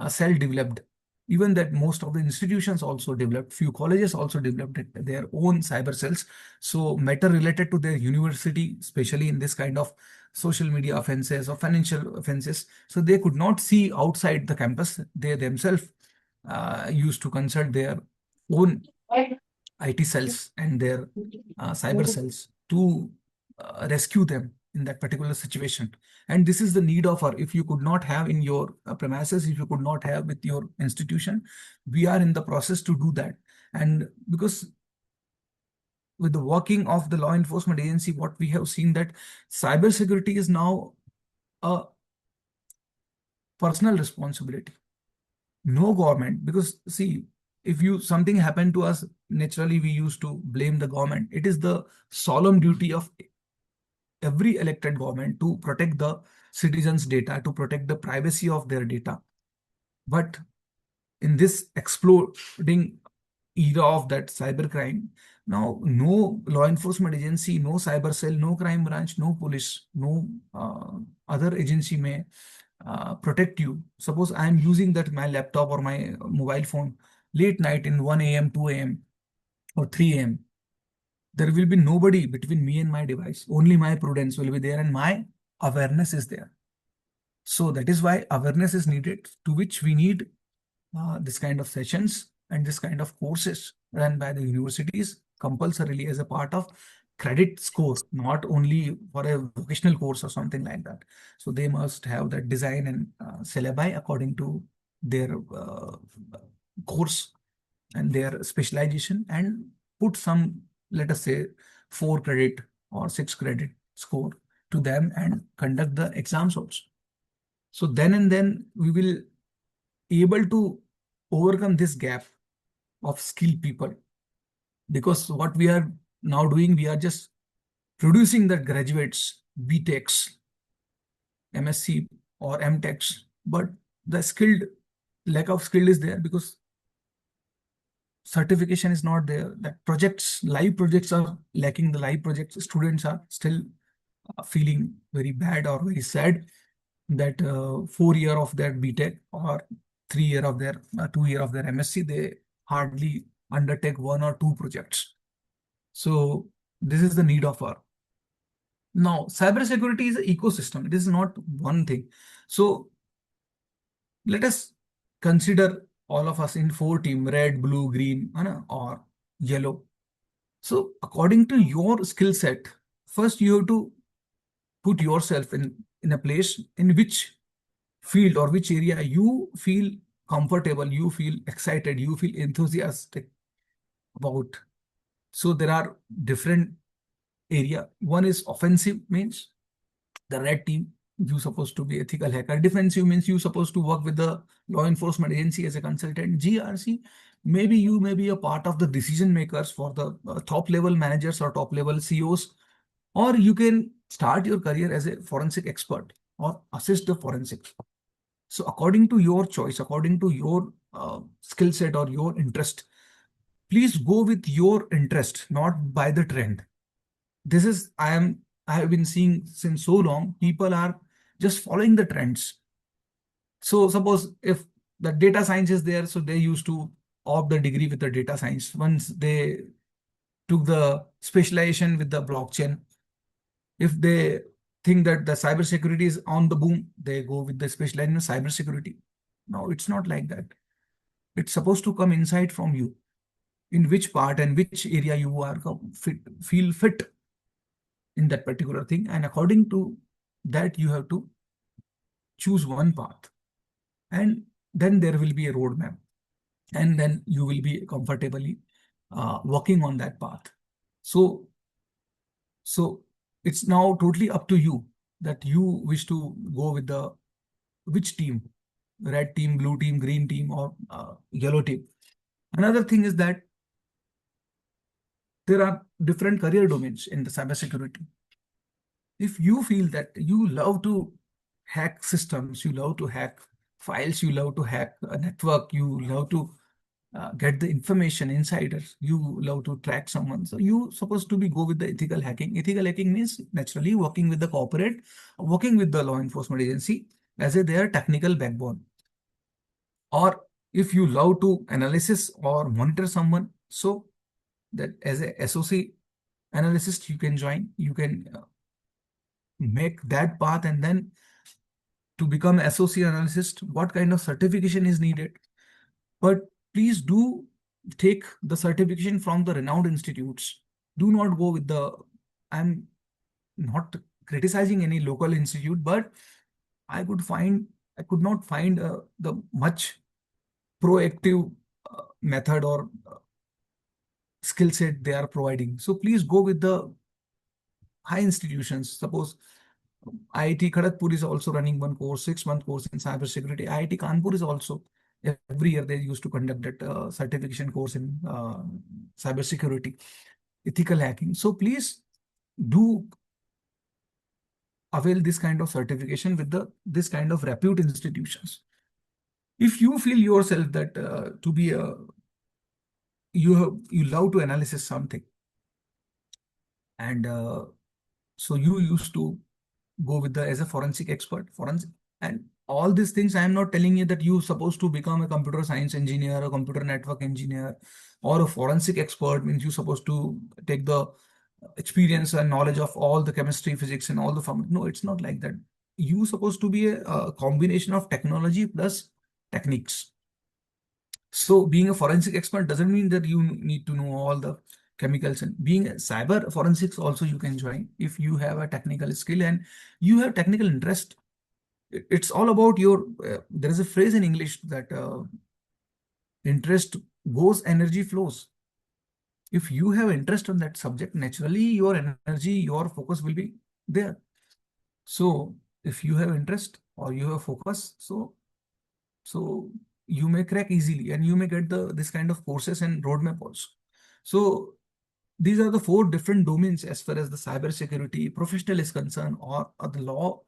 cell developed. Even that most of the institutions also developed, few colleges also developed their own cyber cells. So matter related to their university, especially in this kind of social media offenses or financial offenses. So they could not see outside the campus. They themselves used to consult their own IT cells and their cyber cells to rescue them in that particular situation. And this is the need of our, if you could not have in your premises, if you could not have with your institution, we are in the process to do that. And because with the working of the law enforcement agency, what we have seen that cybersecurity is now a personal responsibility. No government, because see, if something happened to us, naturally we used to blame the government. It is the solemn duty of every elected government to protect the citizens' data, to protect the privacy of their data. But in this exploding era of that cybercrime, now no law enforcement agency, no cyber cell, no crime branch, no police, no other agency may protect you. Suppose I am using that my laptop or my mobile phone late night in 1 a.m., 2 a.m. or 3 a.m. There will be nobody between me and my device. Only my prudence will be there and my awareness is there. So that is why awareness is needed, to which we need this kind of sessions and this kind of courses run by the universities compulsorily as a part of credit score, not only for a vocational course or something like that. So they must have that design and syllabi according to their course and their specialization, and put some, let us say, 4 credit or 6 credit score to them and conduct the exams also. So then and then we will able to overcome this gap of skilled people, because what we are now doing, we are just producing the graduates, BTechs, MSc or MTechs, but the skilled, lack of skill is there because certification is not there. That projects, live projects are lacking. The live projects, students are still feeling very bad or very sad that 4 year of their BTech or 3 year of their 2 year of their MSc, they hardly undertake 1 or 2 projects. So this is the need of our. Now, cybersecurity is an ecosystem. It is not one thing. So let us consider all of us in 4 team: red, blue, green, or yellow. So according to your skill set, first you have to put yourself in a place in which field or which area you feel comfortable, you feel excited, you feel enthusiastic about. So there are different area. One is offensive, means the red team, you supposed to be ethical hacker. Defensive means you supposed to work with the law enforcement agency as a consultant. GRC, maybe you may be a part of the decision makers for the top level managers or top level CEOs, or you can start your career as a forensic expert or assist the forensics. So according to your choice, according to your skill set or your interest, please go with your interest, not by the trend. This is, I have been seeing since so long, people are just following the trends. So suppose if the data science is there, so they used to opt the degree with the data science. Once they took the specialization with the blockchain, if they think that the cybersecurity is on the boom, they go with the specialization in cybersecurity. No, it's not like that. It's supposed to come inside from you, in which part and which area you are feel fit in that particular thing, and according to that you have to choose one path, and then there will be a roadmap, and then you will be comfortably working on that path. So it's now totally up to you that you wish to go with the which team: red team, blue team, green team, or yellow team. Another thing is that there are different career domains in the cybersecurity. If you feel that you love to hack systems, you love to hack files, you love to hack a network, you love to get the information insiders, you love to track someone, so you supposed to be go with the ethical hacking. Ethical hacking means naturally working with the corporate, working with the law enforcement agency as a their technical backbone. Or if you love to analysis or monitor someone, so that as a SOC analyst you can join, you can make that path, and then to become associate analyst, what kind of certification is needed. But please do take the certification from the renowned institutes. Do not go with the, I'm not criticizing any local institute, but I could not find the much proactive method or skill set they are providing. So please go with the high institutions. Suppose IIT Kharagpur is also running one course, 6 month course in cybersecurity. IIT Kanpur is also every year they used to conduct that certification course in cybersecurity, ethical hacking. So please do avail this kind of certification with the this kind of repute institutions. If you feel yourself that to be a you love to analyze something, and so you used to go with the as a forensic expert, forensic, and all these things. I am not telling you that you supposed to become a computer science engineer, a computer network engineer, or a forensic expert means you supposed to take the experience and knowledge of all the chemistry, physics, and all the no, it's not like that. You supposed to be a combination of technology plus techniques. So being a forensic expert doesn't mean that you need to know all the chemicals, and being a cyber forensics also you can join if you have a technical skill and you have technical interest. It's all about your, there is a phrase in English that interest goes, energy flows. If you have interest on that subject, naturally your energy, your focus will be there. So if you have interest or you have focus, so you may crack easily and you may get the this kind of courses and roadmap also. So these are the four different domains as far as the cybersecurity professional is concerned, or the law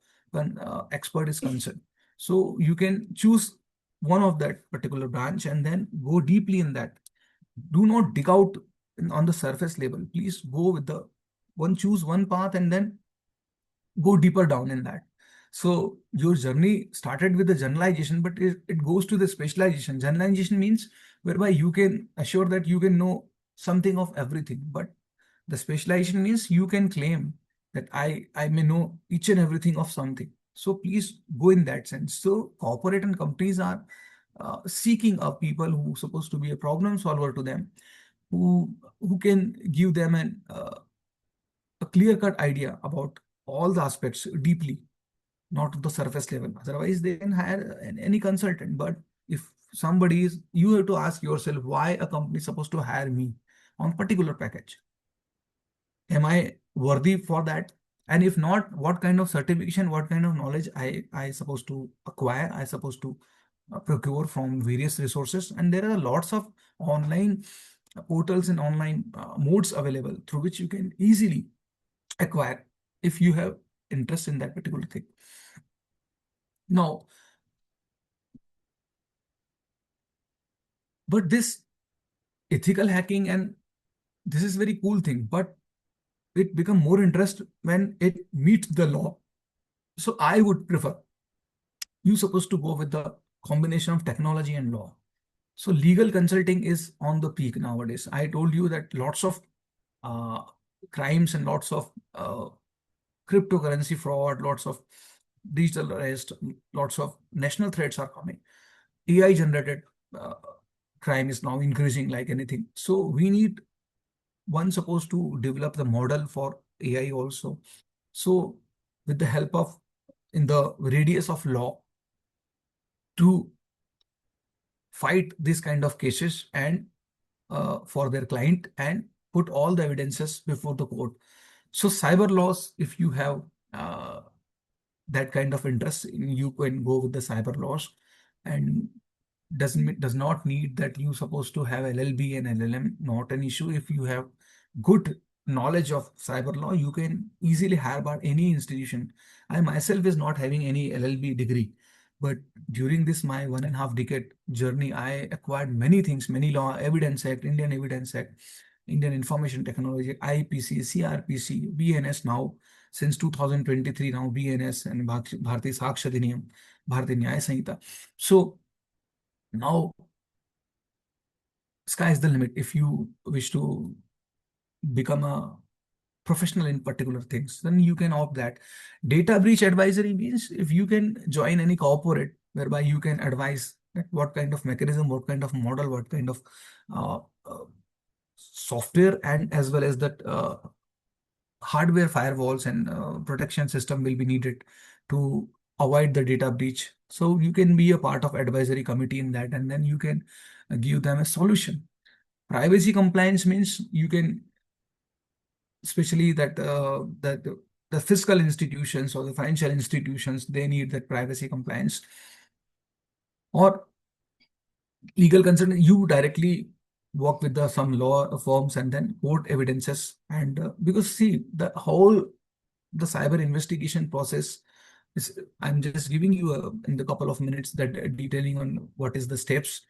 expert is concerned. So you can choose one of that particular branch and then go deeply in that. Do not dig out on the surface level. Please go with the one, choose one path and then go deeper down in that. So your journey started with the generalization, but it goes to the specialization. Generalization means whereby you can assure that you can know something of everything, but the specialization means you can claim that I may know each and everything of something. So please go in that sense. So corporate and companies are seeking a people who supposed to be a problem solver to them, who can give them a clear-cut idea about all the aspects deeply, not the surface level. Otherwise, they can hire any consultant. But if somebody is, you have to ask yourself why a company is supposed to hire me on particular package. Am I worthy for that? And if not, what kind of certification, what kind of knowledge I supposed to acquire, I supposed to procure from various resources. And there are lots of online portals and online modes available through which you can easily acquire if you have interest in that particular thing. Now, but this ethical hacking, and this is very cool thing, but it become more interest when it meets the law. So I would prefer you supposed to go with the combination of technology and law. So legal consulting is on the peak nowadays. I told you that lots of uh, crimes and lots of cryptocurrency fraud, lots of digital arrest, lots of national threats are coming. AI generated uh, crime is now increasing like anything. So we need one supposed to develop the model for AI also. So with the help of in the radius of law to fight this kind of cases and for their client and put all the evidences before the court. So cyber laws, if you have that kind of interest, you can go with the cyber laws, and does not need that you supposed to have LLB and LLM. Not an issue. If you have good knowledge of cyber law, you can easily hire by any institution. I myself is not having any LLB degree, but during this my 1.5 decade journey, I acquired many things, many law, Evidence Act, Indian Evidence Act, Indian Information Technology, IPC, CRPC, BNS now since 2023 now, BNS and Bharatiya Sakshya Adhiniyam, Bharatiya Nyaya Sanhita. So now sky is the limit if you wish to become a professional in particular things, then you can opt that. Data breach advisory means if you can join any corporate whereby you can advise that what kind of mechanism, what kind of model, what kind of uh, uh, software, and as well as that hardware firewalls and protection system will be needed to avoid the data breach. So you can be a part of advisory committee in that, and then you can give them a solution. Privacy compliance means you can, especially that the fiscal institutions or the financial institutions, they need that privacy compliance. Or Legal consultant, you directly work with the some law firms and then court evidences. And because see, the whole the cyber investigation process is, I'm just giving you in the couple of minutes that detailing on what is the steps,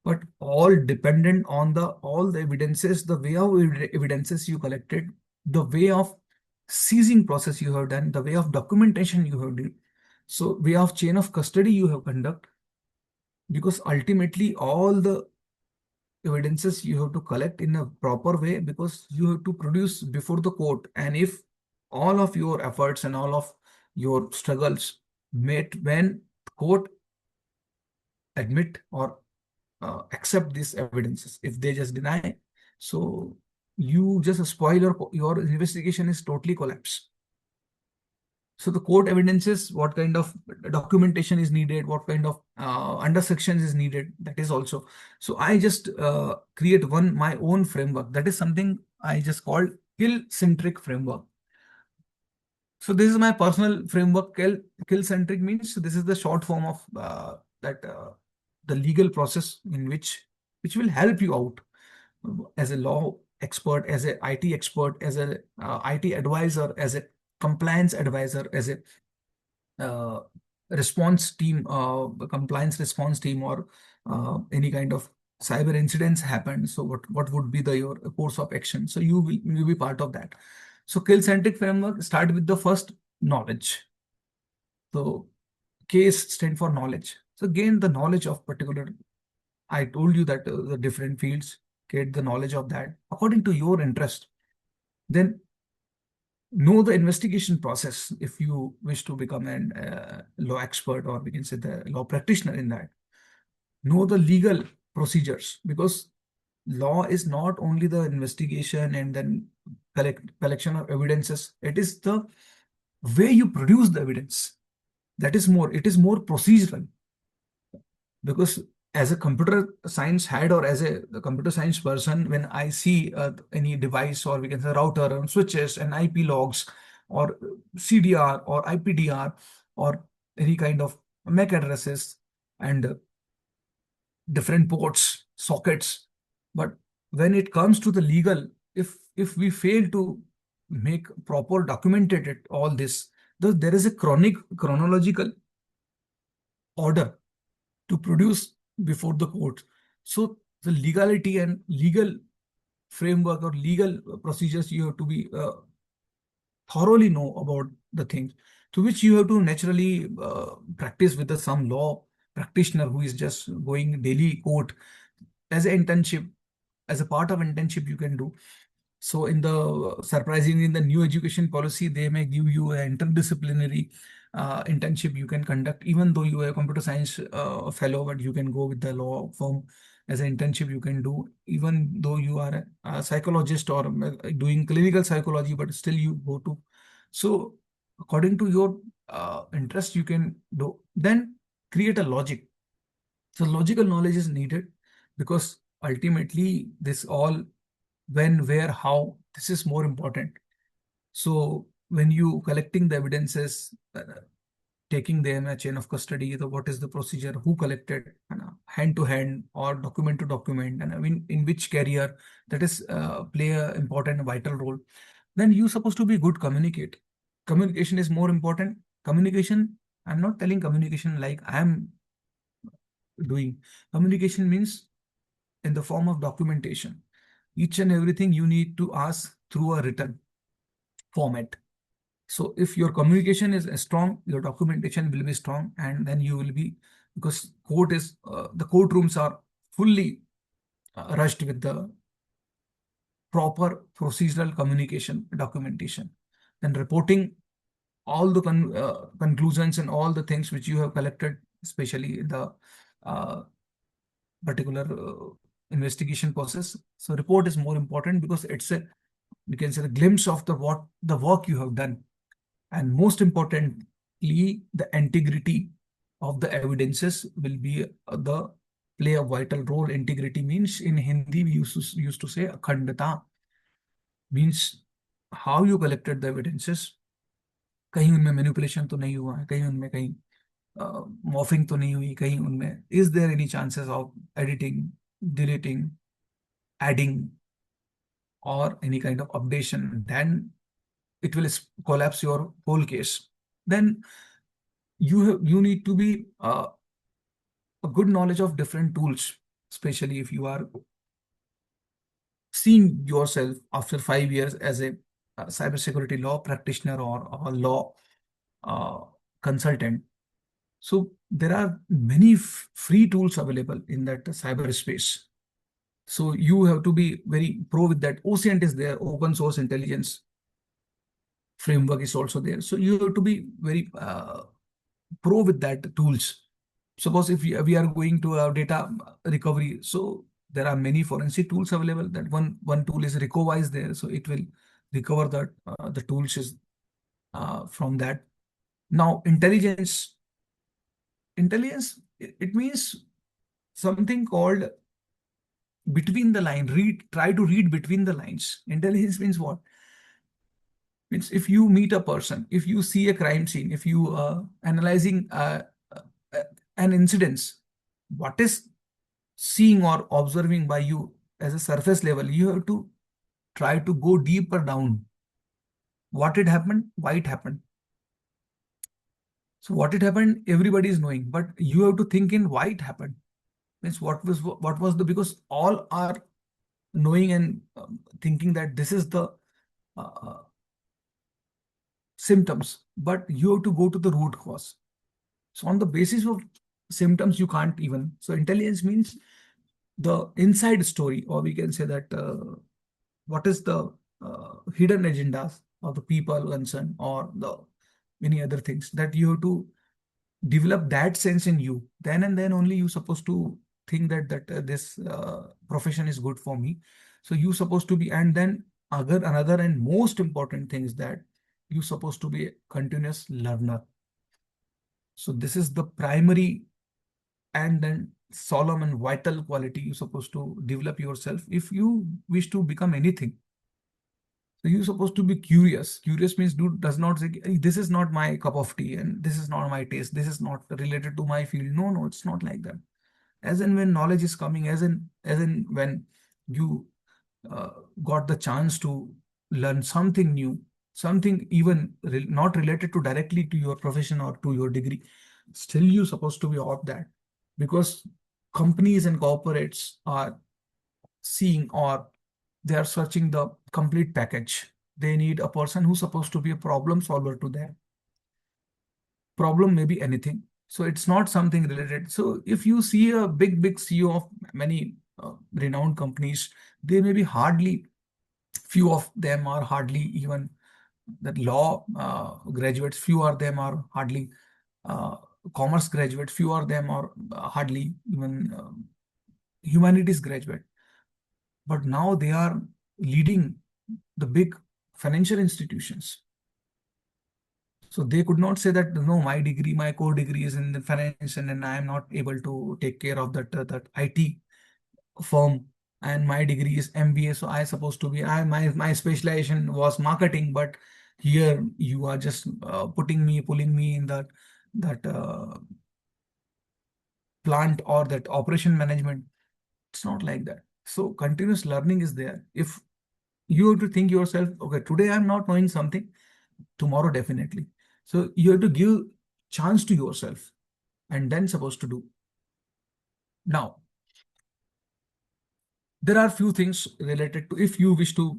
but all dependent on the all the evidences, the way of evidences you collected, the way of seizing process you have done, the way of documentation you have done, so way of chain of custody you have conduct. Because ultimately all the evidences you have to collect in a proper way, because you have to produce before the court. And if all of your efforts and all of your struggles met when court admit or accept these evidences, if they just deny, so you just spoil your investigation is totally collapsed. So the court evidences, what kind of documentation is needed, what kind of under sections is needed, that is also. So I just create one my own framework. That is something I just called kill centric framework. So this is my personal framework. Kill centric means this is the short form of that the legal process in which will help you out as a law expert, as a IT expert, as a IT advisor, as a compliance advisor, as a uh, response team, compliance response team, or any kind of cyber incidents happen. So what would be the your course of action? So you will be part of that. So kill centric framework start with the first knowledge. So case stand for knowledge. So gain the knowledge of particular. I told you that the different fields, get the knowledge of that according to your interest. Then know the investigation process if you wish to become an law expert, or we can say the law practitioner in that. Know the legal procedures, because law is not only the investigation and then collection of evidences. It is the way you produce the evidence. That is more, it is more procedural. Because as a computer science head, or as a computer science person, when I see any device, or we can say router and switches and IP logs, or CDR or IPDR, or any kind of MAC addresses, and different ports, sockets. But when it comes to the legal, if we fail to make proper documented it, all this, there is a chronic chronological order to produce before the court. So the legality and legal framework or legal procedures, you have to be thoroughly know about the things, to which you have to naturally practice with some law practitioner who is just going daily court as an internship. As a part of internship you can do. So in the surprisingly in the new education policy, they may give you an interdisciplinary internship you can conduct, even though you are a computer science fellow, but you can go with the law firm as an internship you can do, even though you are a psychologist or doing clinical psychology, but still you go to. So according to your interest, you can do. Then create a logic. So logical knowledge is needed, because ultimately this all when, where, how, this is more important. So when you collecting the evidences, taking them a chain of custody, the what is the procedure, who collected, hand to hand or document to document, and I mean in which carrier, that is play a important vital role. Then you supposed to be good communicate. Communication is more important. Communication, I'm not telling communication like I am doing. Communication means in the form of documentation. Each and everything you need to ask through a written format. So if your communication is strong, your documentation will be strong, and then you will be, because the courtrooms are fully rushed with the proper procedural communication documentation. Then reporting all the conclusions and all the things which you have collected, especially the uh, particular investigation process. So report is more important, because it's a, you can say, a glimpse of the what the work you have done. And most importantly, the integrity of the evidences will be the play a vital role. Integrity means in Hindi we used to say akhandata, means how you collected the evidences. कहीं उनमें manipulation तो नहीं हुआ है, कहीं उनमें कहीं morphing तो नहीं हुई, कहीं उनमें is there any chances of editing, deleting, adding, or any kind of updation, then it will collapse your whole case. Then you need to be a good knowledge of different tools, especially if you are seeing yourself after 5 years as a cybersecurity law practitioner or a law uh, consultant. So there are many free tools available in that cyberspace. So you have to be very pro with that. OCENT is there, open source intelligence framework is also there. So you have to be very pro with that tools. Suppose if we are going to data recovery, so there are many forensic tools available. That one tool is Recovise there, so it will recover that the tools is from that. Now intelligence it means something called between the line. Try to read between the lines. Intelligence means what? Means if you meet a person, if you see a crime scene, if you analyzing uh, an incidence, what is seeing or observing by you as a surface level, you have to try to go deeper down. What it happened, why it happened. So what it happened, everybody is knowing, but you have to think in why it happened. Means what was the, because all are knowing and thinking that this is the uh, symptoms, but you have to go to the root cause. So on the basis of symptoms, you can't even. So intelligence means the inside story, or we can say that what is the hidden agendas of the people concerned, or the many other things that you have to develop that sense in you. Then and then only you supposed to think that this profession is good for me. So you supposed to be, and then other another and most important thing is that you supposed to be a continuous learner. So this is the primary and then solemn and vital quality you're supposed to develop yourself if you wish to become anything. So you're supposed to be curious. Curious means does not say, "Hey, this is not my cup of tea and this is not my taste. This is not related to my field." No, no, it's not like that. As and when knowledge is coming, as in when you uh, got the chance to learn something new, something even not related to directly to your profession or to your degree, still you supposed to be off that, because companies and corporates are seeing, or they are searching the complete package. They need a person who's supposed to be a problem solver to them. Problem may be anything. So it's not something related. So if you see a big CEO of many renowned companies, they may be hardly, few of them are hardly even that law graduates, few of them are hardly uh, commerce graduate, few of them are hardly even humanities graduate. But now they are leading the big financial institutions. So they could not say that no, my degree, my core degree is in the finance, and I am not able to take care of that IT firm, and my degree is MBA. So I supposed to be, my specialization was marketing, but here you are just pulling me in that plant or that operation management. It's not like that. So continuous learning is there. If you have to think yourself, okay, today I'm not knowing something, tomorrow definitely. So you have to give chance to yourself and then supposed to do. Now, there are few things related to, if you wish to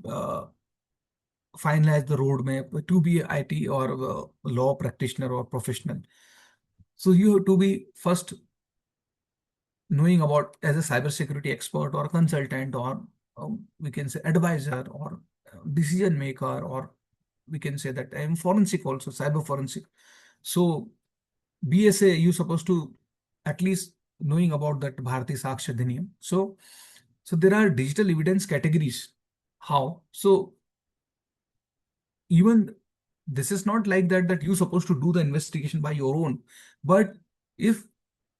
finalize the roadmap to be IT or a law practitioner or professional. So you have to be first knowing about as a cybersecurity expert or consultant, or we can say advisor or decision maker, or we can say that I'm forensic also, cyber forensic. So BSA, you supposed to at least knowing about that Bharati Sakshya Adhiniyam. So there are digital evidence categories. How? So even this is not like that you supposed to do the investigation by your own, but if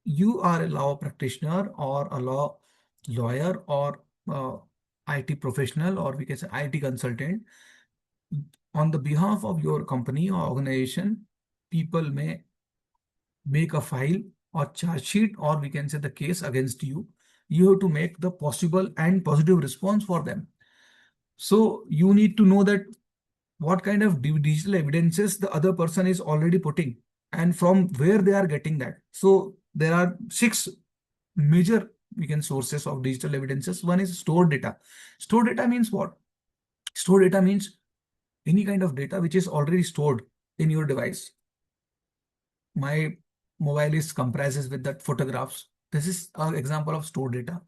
you are a law practitioner or a lawyer or IT professional, or we can say IT consultant, on the behalf of your company or organization, people may make a file or charge sheet, or we can say the case against you, You have to make the possible and positive response for them. So you need to know that what kind of digital evidences the other person is already putting and from where they are getting that. So there are six major, we can, sources of digital evidences. One is stored data. Stored data means what? Stored data means any kind of data which is already stored in your device. My mobile is comprises with that photographs. This is an example of stored data.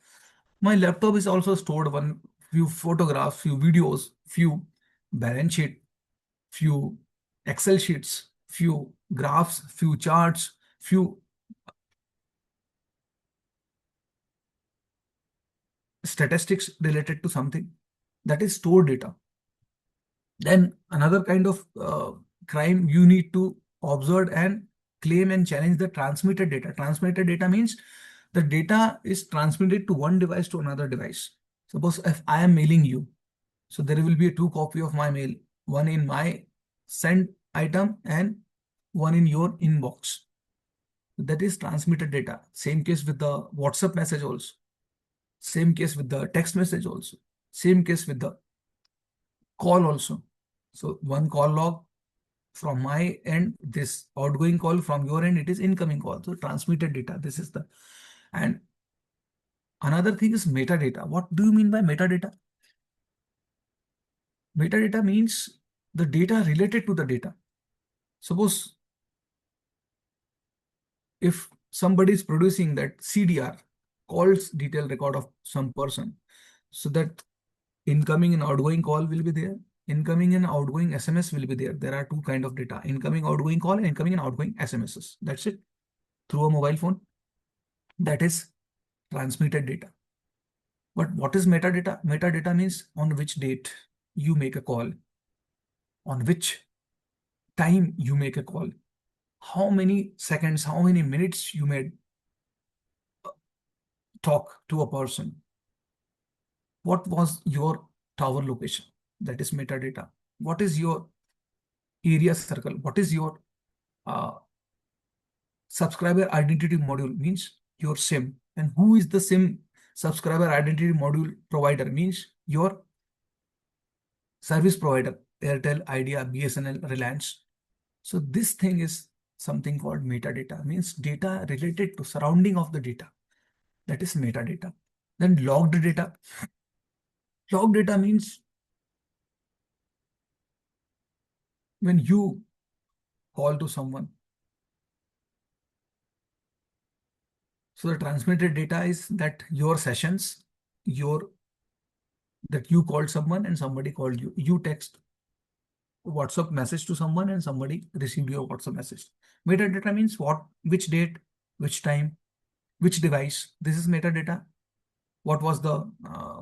My laptop is also stored one few photographs, few videos, few balance sheet, few Excel sheets, few graphs, few charts, few statistics related to something. That is stored data. Then another kind of crime you need to observe and claim and challenge the transmitted data. Transmitted data means the data is transmitted to one device to another device. Suppose if I am mailing you, so there will be a two copy of my mail, one in my sent item and one in your inbox. That is transmitted data. Same case with the WhatsApp message also. Same case with the text message also. Same case with the call also. So one call log from my end, this outgoing call from your end, it is incoming call. So transmitted data. This is the, and another thing is metadata. What do you mean by metadata? Metadata means the data related to the data. Suppose if somebody is producing that CDR, calls detailed record of some person, so that incoming and outgoing call will be there. Incoming and outgoing SMS will be there. There are two kind of data: incoming, outgoing call, and incoming and outgoing SMSs. That's it. Through a mobile phone. That is transmitted data. But what is metadata? Metadata means on which date you make a call, on which time you make a call, how many seconds, how many minutes you made talk to a person, what was your tower location, that is metadata. What is your area circle, what is your uh, subscriber identity module, means your SIM, and who is the SIM subscriber identity module provider, means your service provider, Airtel, Idea, BSNL, Reliance. So this thing is something called metadata, means data related to surrounding of the data. That is metadata. Then logged data. Logged data means when you call to someone. So the transmitted data is that your sessions, your that you called someone and somebody called you. You text WhatsApp message to someone and somebody received your WhatsApp message. Metadata means what, which date, which time, which device. This is metadata. What was the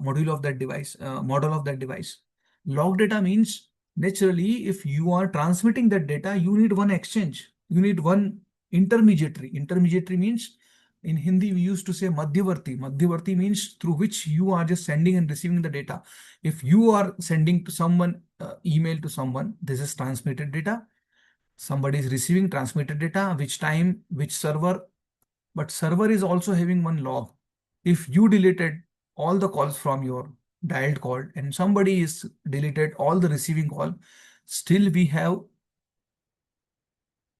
module of that device, model of that device. Log data means naturally, if you are transmitting that data, you need one exchange. You need one intermediary. Intermediary means in Hindi, we used to say Madhyavarti. Madhyavarti means through which you are just sending and receiving the data. If you are sending to someone, email to someone, this is transmitted data. Somebody is receiving transmitted data, which time, which server, but server is also having one log. If you deleted all the calls from your dialed call and somebody is deleted all the receiving call, still we have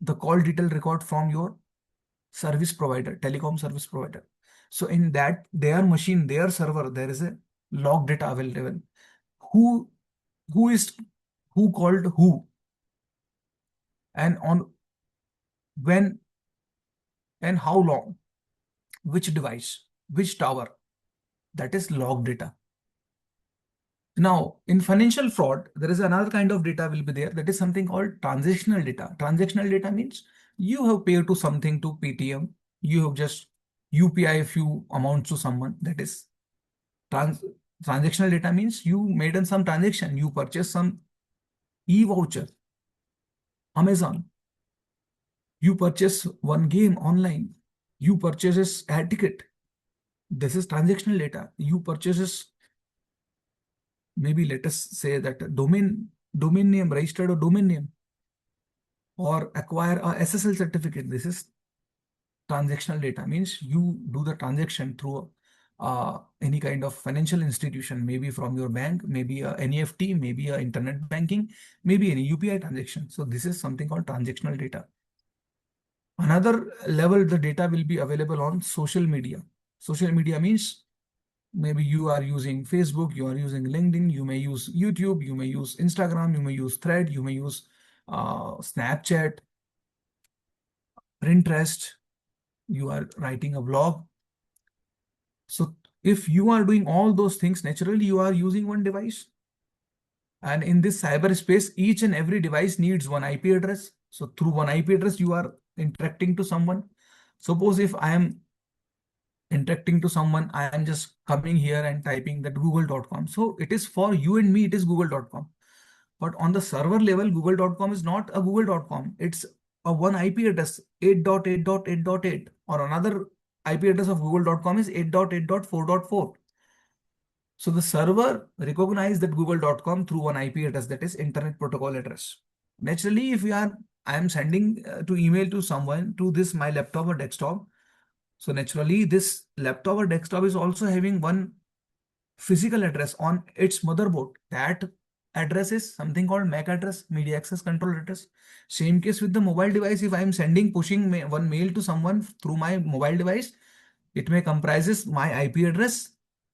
the call detail record from your service provider, telecom service provider. So in that, their machine, their server, there is a log data available. Who who is who called who, and on when and how long, which device, which tower. That is log data. Now, in financial fraud, there is another kind of data will be there. That is something called transactional data. Transactional data means you have paid to something to Paytm. You have just UPI a few amounts to someone. That is trans transactional data means you made some transaction. You purchased some e-voucher, Amazon. You purchase one game online. You purchases air ticket. This is transactional data. You purchases, maybe let us say that domain name, registered a domain name, or acquire a SSL certificate. This is transactional data, means you do the transaction through any kind of financial institution, maybe from your bank, maybe a NEFT, maybe a internet banking, maybe any UPI transaction. So this is something called transactional data. Another level, the data will be available on social media. Social media means maybe you are using Facebook, you are using LinkedIn, you may use YouTube, you may use Instagram, you may use Thread, you may use Snapchat, Pinterest, you are writing a blog. So if you are doing all those things, naturally you are using one device. And in this cyberspace, each and every device needs one IP address. So through one IP address, you are interacting to someone. Suppose if I am interacting to someone, I am just coming here and typing that google.com. So it is for you and me, it is google.com. But on the server level, google.com is not a google.com. It's a one IP address, 8.8.8.8, or another IP address of google.com is 8.8.4.4. So the server recognizes that google.com through one IP address, that is internet protocol address. Naturally, if I am sending to email to someone to this my laptop or desktop. So naturally, this laptop or desktop is also having one physical address on its motherboard. That address is something called MAC address, media access control address. Same case with the mobile device. If I am pushing one mail to someone through my mobile device, it may comprises my IP address,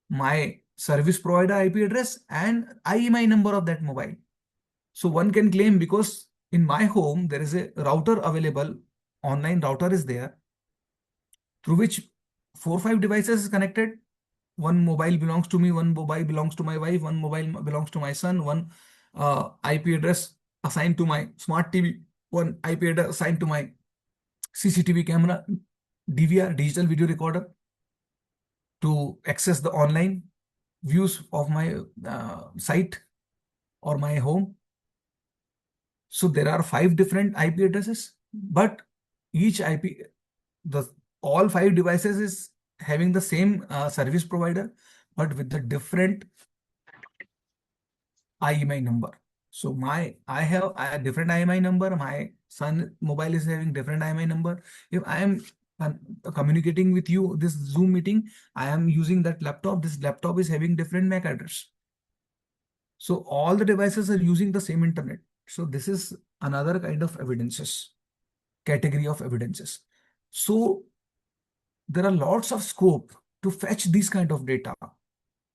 my service provider IP address, and IMEI number of that mobile. So one can claim because in my home there is a router available, online router is there, through which 4 5 devices is connected. One mobile belongs to me, one mobile belongs to my wife, one mobile belongs to my son, one IP address assigned to my smart TV, one IP address assigned to my CCTV camera, DVR, digital video recorder, to access the online views of my site or my home. So there are 5 different IP addresses, but each IP, the all 5 devices is having the same service provider, but with the different IMEI number. So I have a different IMEI number. My son mobile is having different IMEI number. If I am communicating with you this Zoom meeting, I am using that laptop. This laptop is having different MAC address. So all the devices are using the same internet. So this is another kind of evidences, category of evidences. So there are lots of scope to fetch this kind of data,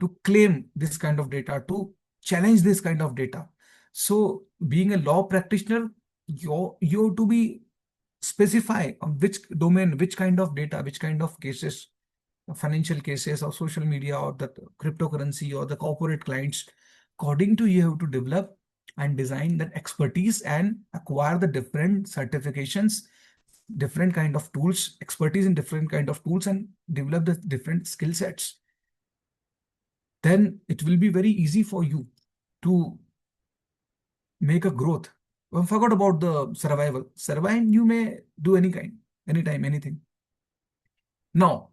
to claim this kind of data, to challenge this kind of data. So being a law practitioner, you have to be specify on which domain, which kind of data, which kind of cases, financial cases or social media or the cryptocurrency or the corporate clients. According to you have to develop and design that expertise and acquire the different certifications, different kind of tools, expertise in different kind of tools, and develop the different skill sets. Then it will be very easy for you to make a growth. Well, forgot about the survival. Survive, you may do any kind, anytime, anything. Now,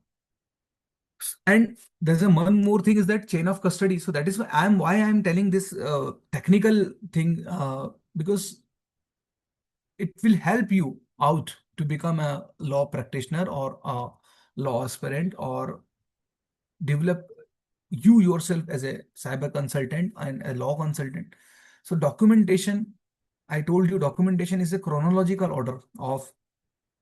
and there's a one more thing is that chain of custody. So that is why I'm telling this technical thing, because it will help you out to become a law practitioner or a law aspirant, or develop you yourself as a cyber consultant and a law consultant. So documentation, I told you documentation is a chronological order of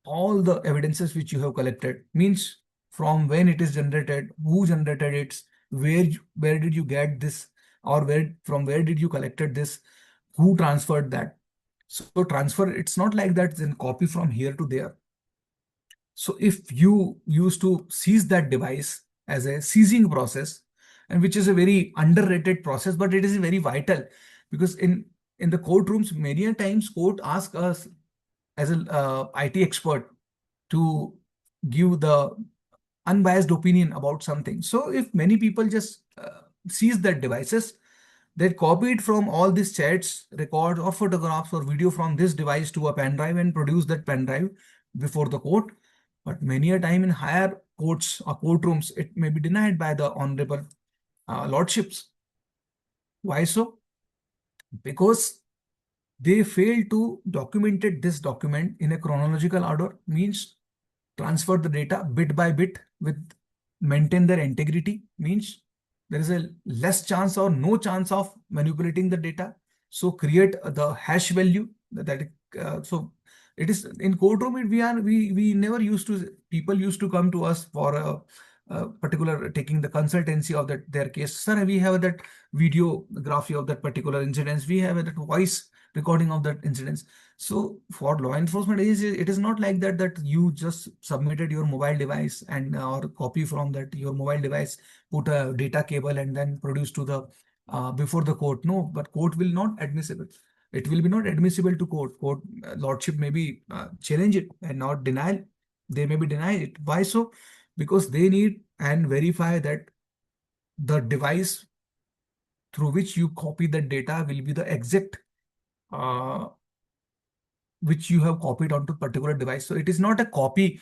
all the evidences which you have collected. Means from when it is generated, who generated it, where did you get this, or where did you collected this, who transferred that. So transfer, it's not like that, then copy from here to there. So if you used to seize that device as a seizing process, and which is a very underrated process, but it is very vital, because in the courtrooms, many a times court asks us as an IT expert to give the unbiased opinion about something. So if many people just seize that devices, they copy it from all these chats, records, or photographs or video from this device to a pen drive and produce that pen drive before the court. But many a time in higher courts or courtrooms, it may be denied by the honorable lordships. Why so? Because they fail to documented this document in a chronological order, means transfer the data bit by bit with maintain their integrity, means there is a less chance or no chance of manipulating the data. So create the hash value that so it is in courtroom. We never used to, people used to come to us for a particular taking the consultancy of that their case. Sir, we have that videography of that particular incidents. We have that voice recording of that incidents. So for law enforcement agencies, it is not like that you just submitted your mobile device and or copy from that your mobile device, put a data cable and then produce to the before the court. No, but court will not admissible. It will be not admissible to court. Court lordship may be challenge it and not deny. They may be deny it. Why so? Because they need and verify that the device through which you copy the data will be the exact uh, which you have copied onto particular device. So it is not a copy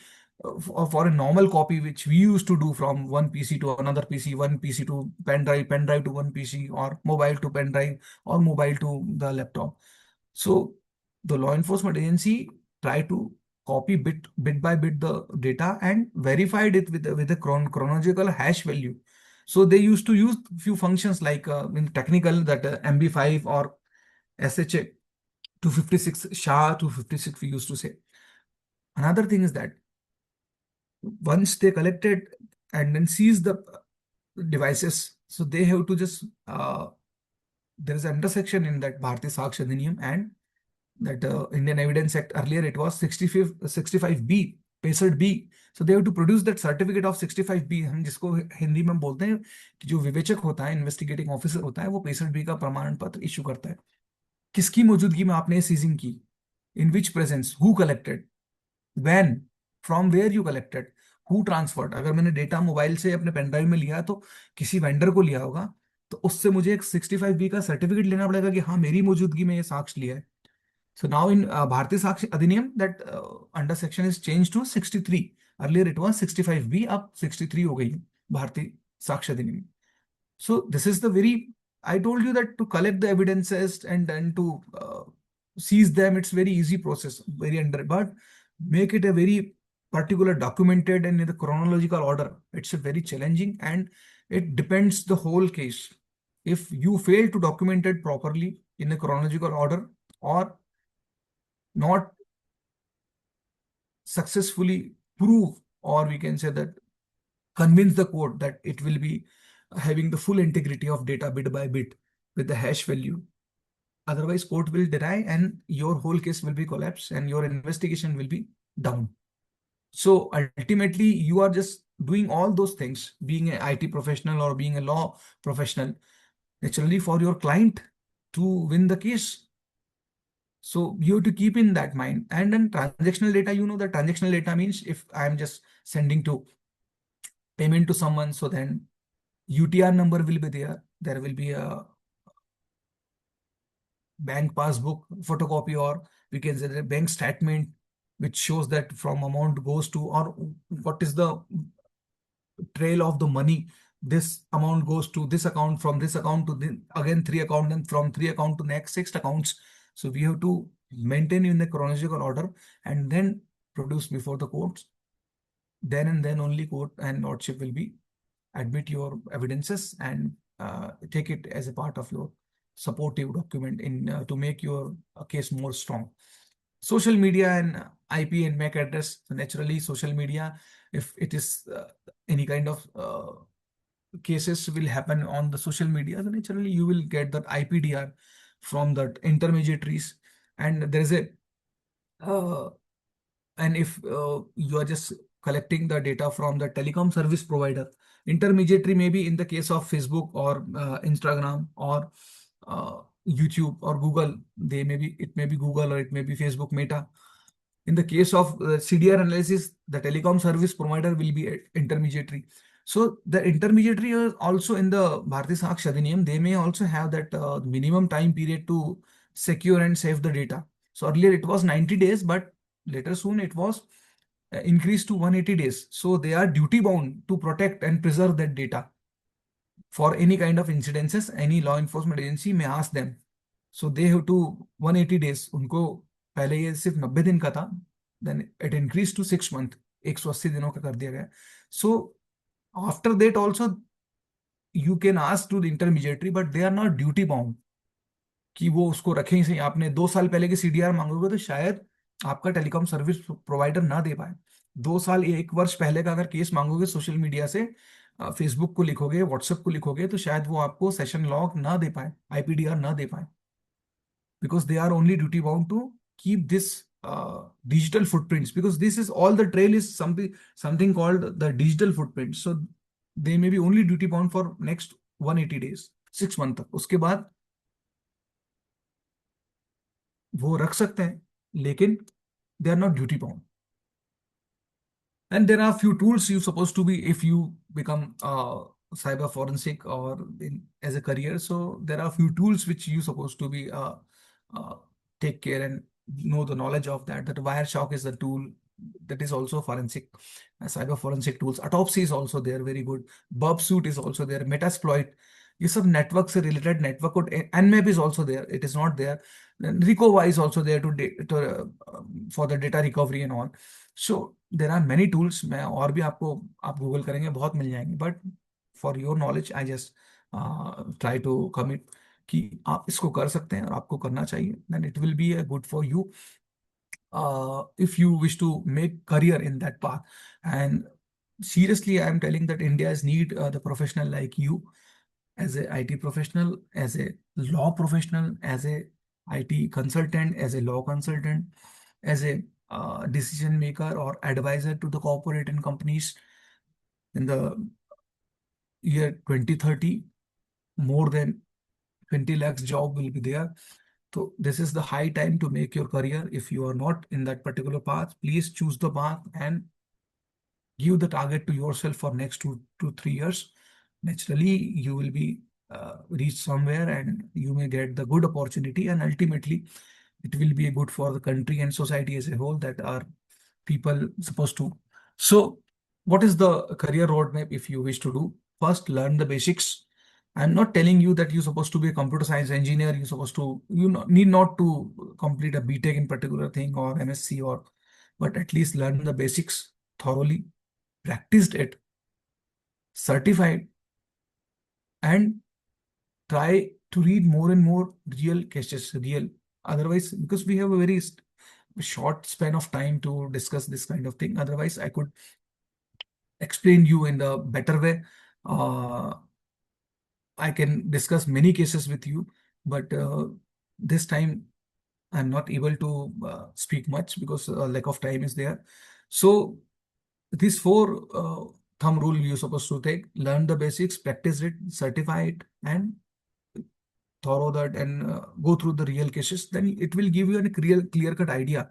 for a normal copy which we used to do from one PC to another PC, one PC to pen drive, pen drive to one PC, or mobile to pen drive, or mobile to the laptop. So the law enforcement agency try to copy bit by bit the data and verified it with a chronological hash value. So they used to use few functions like in technical that MB5 or SHA 256 SHA 256 we used to say. Another thing is that once they collected and then seized the devices, so they have to just there is an intersection in that Bharatiya Sakshi Adhiniyam and that Indian Evidence Act. Earlier it was 65B, पेसठ B. So they have to produce that certificate of 65B. हम जिसको हिंदी में बोलते हैं कि जो विवेचक होता है, इन्वेस्टिगेटिंग ऑफिसर होता है, वो 65B का प्रमाण पत्र इशू करता है. किसकी मौजूदगी में आपने सीजिंग की, in which presence, who collected, when, from where you collected, who transferred. अगर मैंने डेटा मोबाइल से अपने पेन ड्राइव में लिया तो किसी वेंडर को लिया होगा, तो उससे मुझे एक 65B का सर्टिफिकेट लेना पड़ेगा कि हाँ मेरी मौजूदगी में ये साक्ष्य लिया है. So now in Bharatiya Sakshi Adhiniyam, that under section is changed to 63. Earlier it was 65B, अब 63 हो गई है भारतीय साक्ष्य अधिनियम. So this is the very, I told you that to collect the evidences and then to seize them, it's very easy process, very under, but make it a very particular documented and in the chronological order, it's a very challenging, and it depends the whole case. If you fail to document it properly in a chronological order or not successfully prove, or we can say that convince the court that it will be having the full integrity of data bit by bit with the hash value. Otherwise, court will deny and your whole case will be collapsed and your investigation will be down. So ultimately, you are just doing all those things, being an IT professional or being a law professional, naturally for your client to win the case. So you have to keep in that mind. And then transactional data, you know, the transactional data means if I'm just sending to payment to someone, so then UTR number will be there. There will be a bank passbook photocopy, or we can say the bank statement, which shows that from amount goes to, or what is the trail of the money. This amount goes to this account, from this account to again 3 account, and from 3 account to next 6 accounts. So we have to maintain in the chronological order and then produce before the courts. Then and then only court and lordship will be admit your evidences and take it as a part of your supportive document in to make your case more strong. Social media and IP and MAC address. So naturally, social media, if it is any kind of cases will happen on the social media, then naturally you will get that IPDR from that intermediaries, and there is a and if you are just collecting the data from the telecom service provider, intermediary maybe in the case of Facebook or Instagram or YouTube or Google, they may be, it may be Google or it may be Facebook Meta. In the case of CDR analysis, the telecom service provider will be intermediary. So the intermediary is also in the Bharatiya Sakshi Adhiniyam, they may also have that minimum time period to secure and save the data. So earlier it was 90 days, but later soon it was increased to 180 days. So they are duty bound to protect and preserve that data. For any kind of incidences, any law enforcement agency may ask them. So they have to 180 days. उनको पहले ये सिर्फ 90 दिन का था, then it increased to 6 month. 180 दिनों का कर दिया गया. So After that also you can ask to the intermediary, but they are not duty bound कि वो उसको रखें ही सही। आपने 2 साल पहले की सीडीआर मांगोगे तो शायद आपका टेलीकॉम सर्विस प्रोवाइडर ना दे पाए। 2 साल 1 वर्ष पहले का अगर केस मांगोगे सोशल मीडिया से, फेसबुक को लिखोगे, व्हाट्सएप को लिखोगे, तो शायद वो आपको सेशन लॉग ना दे पाए, आईपीडीआर ना दे पाए, because they are only duty bound to keep this digital footprints, because this is all the trail is something called the digital footprint. So they may be only duty bound for next 180 days, 6 month तक। उसके बाद वो रख सकते हैं, लेकिन they are not duty bound. And there are few tools you supposed to be if you become cyber forensic or as a career. So there are few tools which you supposed to be uh, take care and know the knowledge of that. That Wireshark is the tool that is also forensic, cyber forensic tools. Autopsy is also there, very good. Burp suit is also there. Metasploit. ये सब network से related network code, nmap is also there. It is not there. Then Recova is also there for the data recovery and all. So there are many tools. मैं और भी आपको, आप Google करेंगे बहुत मिल जाएंगे, but for your knowledge I just try to commit कि आप इसको कर सकते हैं और आपको करना चाहिए। Then it will be good for you if you wish to make career in that path. And seriously, I am telling that India is need the professional like you, as a IT professional, as a law professional, as a IT consultant, as a law consultant, as a decision maker or advisor to the corporate and companies in the year 2030. More than 20 lakhs job will be there. So this is the high time to make your career. If you are not in that particular path, please choose the path and give the target to yourself for next 2 to 3 years. Naturally, you will be reach somewhere and you may get the good opportunity, and ultimately it will be good for the country and society as a whole that are people supposed to. So what is the career roadmap if you wish to do? First, learn the basics. I'm not telling you that you're supposed to be a computer science engineer. You're supposed to, need not to complete a BTech in particular thing or MSc, or, but at least learn the basics thoroughly, practiced it, certified, and try to read more and more real cases, real. Otherwise, because we have a very short span of time to discuss this kind of thing. Otherwise, I could explain you in the better way. I can discuss many cases with you, but this time I'm not able to speak much because lack of time is there. So these four thumb rule you're supposed to take: learn the basics, practice it, certify it, and thorough that, and go through the real cases. Then it will give you a clear cut idea,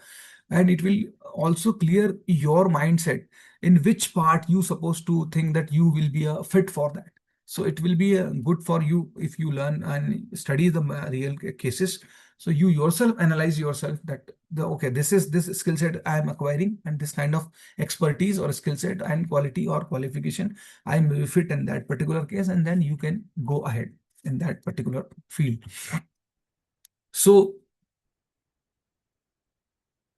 and it will also clear your mindset in which part you supposed to think that you will be a fit for that. So it will be good for you if you learn and study the real cases. So you yourself analyze yourself that okay, this is this skill set I am acquiring, and this kind of expertise or skill set and quality or qualification I am fit in that particular case, and then you can go ahead in that particular field. So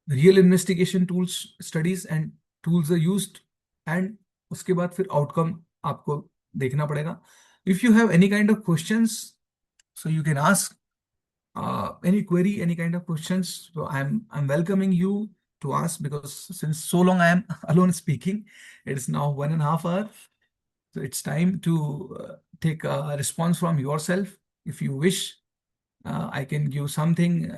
real investigation tools, studies and tools are used, and उसके बाद फिर outcome आपको देखना पड़ेगा. If you have any kind of questions, so you can ask any query, any kind of questions. So I'm welcoming you to ask, because since so long I am alone speaking, it is now 1.5 hours. So it's time to take a response from yourself. If you wish, I can give something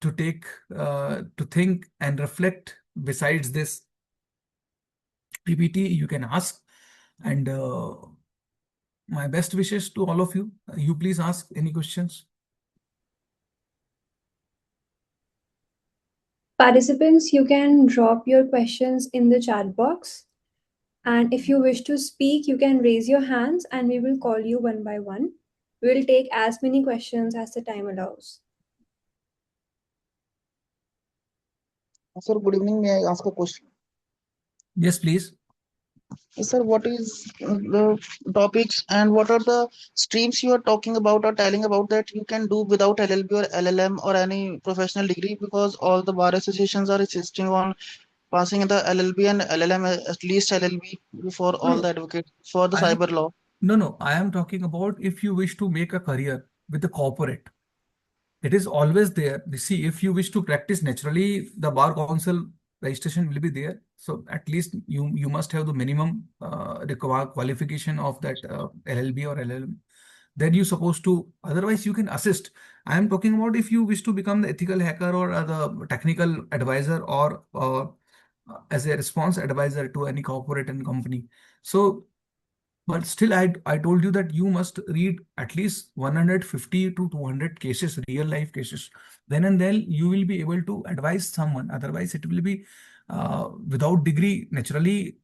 to take, to think and reflect besides this PPT. You can ask, and my best wishes to all of you. You please ask any questions. Participants, you can drop your questions in the chat box. And if you wish to speak, you can raise your hands and we will call you one by one. We will take as many questions as the time allows. Sir, good evening. May I ask a question? Yes, please. Sir, what is the topics and what are the streams you are talking about or telling about that you can do without LLB or LLM or any professional degree? Because all the bar associations are insisting on passing the LLB and LLM, at least LLB, for No, all no, the advocates for the I am cyber law. no, I am talking about if you wish to make a career with the corporate. It is always there. You see, if you wish to practice naturally, the bar council registration will be there. So at least you must have the minimum required qualification of that LLB or LLM. Then you supposed to. Otherwise, you can assist. I am talking about if you wish to become the ethical hacker or the technical advisor or as a response advisor to any corporate and company. So but still, I told you that you must read at least 150 to 200 cases, real life cases. Then and then you will be able to advise someone. Otherwise, it will be without degree. Naturally,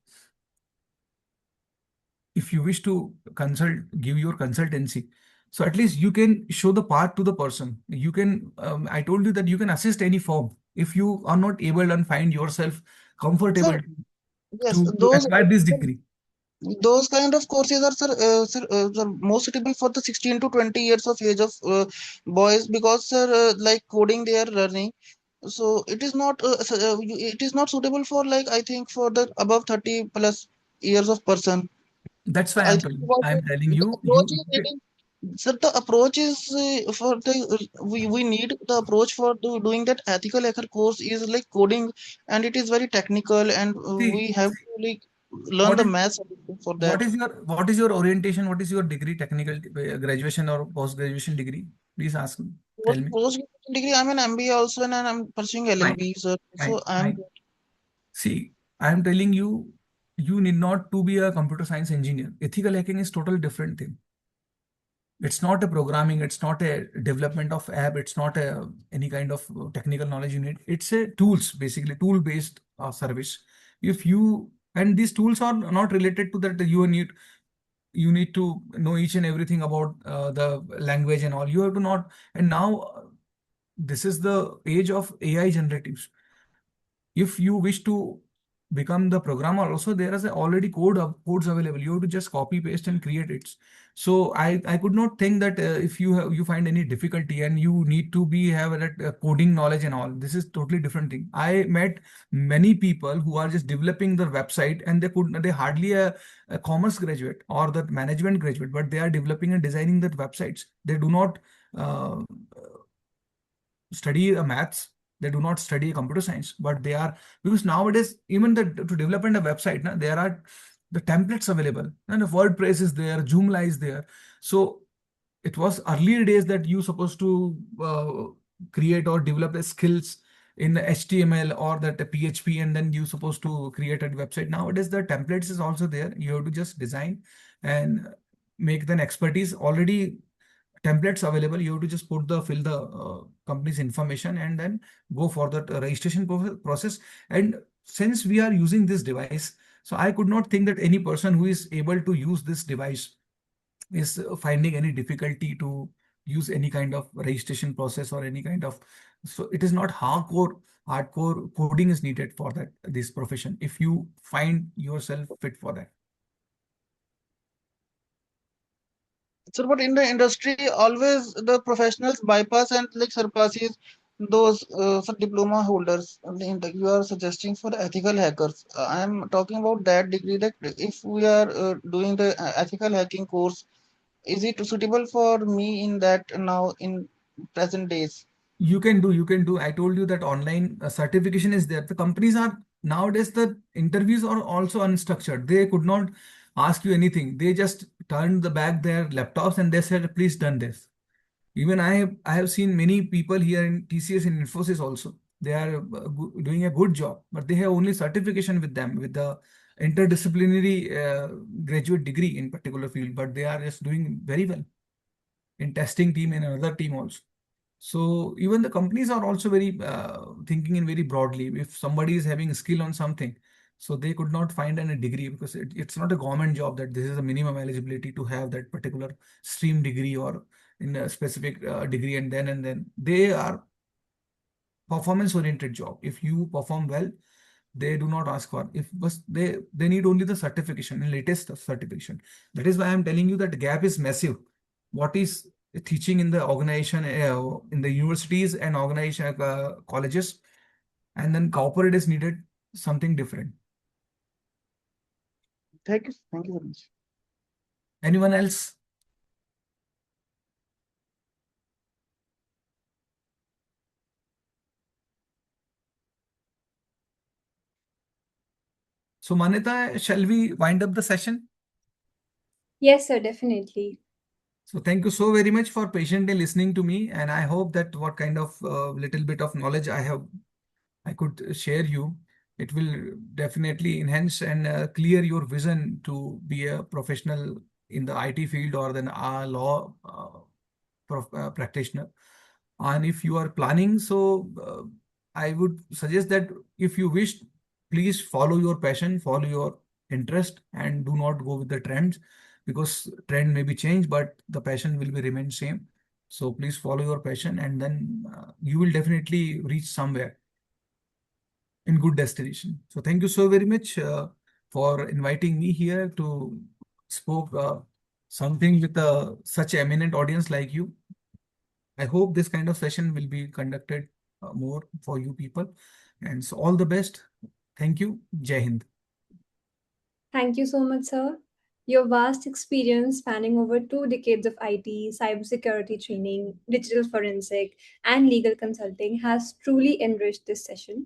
if you wish to consult, give your consultancy. So at least you can show the path to the person. You can, I told you that you can assist any firm. If you are not able and find yourself comfortable Sir, yes, to acquire this degree. those kind of courses are, sir, most suitable for the 16 to 20 years of age of boys, because, sir, like coding they are learning. So it is not, it is not suitable for, like, I think for the above 30 plus years of person. That's why I think about I'm telling the you, approach is getting, sir, the approach is for the we need the approach for doing that ethical hacker course is like coding, and it is very technical, and see, we have to like learn what the is maths for that. what is your orientation? What is your degree? Technical graduation or post graduation degree? Please ask me. Tell me. Post degree, I'm an MBA also, and I'm pursuing Fine, LLB, sir. So fine, I'm fine. See, I am telling you, you need not to be a computer science engineer. Ethical hacking is total different thing. It's not a programming. It's not a development of app. It's not a any kind of technical knowledge you need. It's a tools, basically tool based service. If you and these tools are not related to that you need to know each and everything about the language and all. You have to not. And now this is the age of AI generatives. If you wish to become the programmer, also there is already codes available. You have to just copy paste and create it. So I could not think that if you find any difficulty and you need to be have that coding knowledge and all. This is totally different thing. I met many people who are just developing their website and they hardly a commerce graduate or the management graduate, but they are developing and designing that websites. They do not uh, study maths. They do not study computer science, but they are, because nowadays even to develop a website there are the templates available, and the WordPress is there, Joomla is there. So it was earlier days that you supposed to create or develop the skills in the HTML or that PHP, and then you supposed to create a website. Nowadays the templates is also there. You have to just design and make the expertise already templates available. You have to just put the fill the company's information and then go for that registration process. And since we are using this device, so I could not think that any person who is able to use this device is finding any difficulty to use any kind of registration process or any kind of. So it is not hardcore coding is needed for that this profession if you find yourself fit for that. So, but in the industry, always the professionals bypass and like surpasses those for diploma holders. You are suggesting for the ethical hackers. I am talking about that degree. That if we are doing the ethical hacking course, is it suitable for me in that now in present days? You can do. I told you that online certification is there. The companies are nowadays, the interviews are also unstructured. They could not ask you anything. They just turned the back their laptops and they said, please done this. Even I have seen many people here in TCS and Infosys also. They are doing a good job, but they have only certification with them with the interdisciplinary graduate degree in particular field, but they are just doing very well in testing team and another team also. So even the companies are also very thinking in very broadly. If somebody is having a skill on something, so they could not find any degree because it's not a government job that this is a minimum eligibility to have that particular stream degree or in a specific degree, and then they are performance oriented job. If you perform well, they do not ask for. If but they need only the certification and latest certification. That is why I'm telling you that gap is massive. What is teaching in the organization, in the universities and organization colleges, and then corporate is needed. something different. Thank you. Thank you very much. Anyone else? So, Manita, shall we wind up the session? Yes, sir, definitely. So thank you so very much for patiently listening to me, and I hope that what kind of little bit of knowledge I could share you, it will definitely enhance and clear your vision to be a professional in the IT field or then a law practitioner. And if you are planning, so I would suggest that if you wish, please follow your passion, follow your interest, and do not go with the trends, because trend may be changed, but the passion will be remain same. So please follow your passion, and then you will definitely reach somewhere in good destination. So thank you so very much for inviting me here to spoke something with such eminent audience like you. I hope this kind of session will be conducted more for you people. And so all the best. Thank you. Jai Hind. Thank you so much, sir. Your vast experience spanning over 2 decades of IT, cybersecurity training, digital forensic, and legal consulting has truly enriched this session.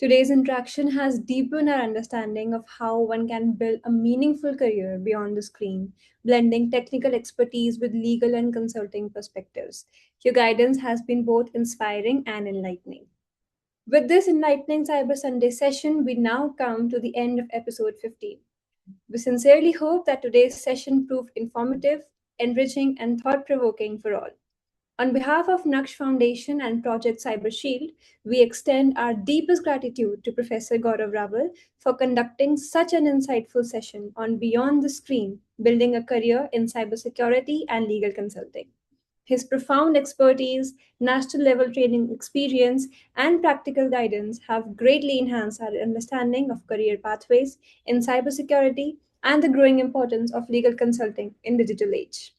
Today's interaction has deepened our understanding of how one can build a meaningful career beyond the screen, blending technical expertise with legal and consulting perspectives. Your guidance has been both inspiring and enlightening. With this enlightening Cyber Sunday session, we now come to the end of episode 15. We sincerely hope that today's session proved informative, enriching, and thought provoking for all. On behalf of Naksh Foundation and Project Cyber Shield, we extend our deepest gratitude to Professor Gaurav Rawal for conducting such an insightful session on Beyond the Screen, building a career in cybersecurity and legal consulting. His profound expertise, national level training experience, and practical guidance have greatly enhanced our understanding of career pathways in cybersecurity and the growing importance of legal consulting in digital age.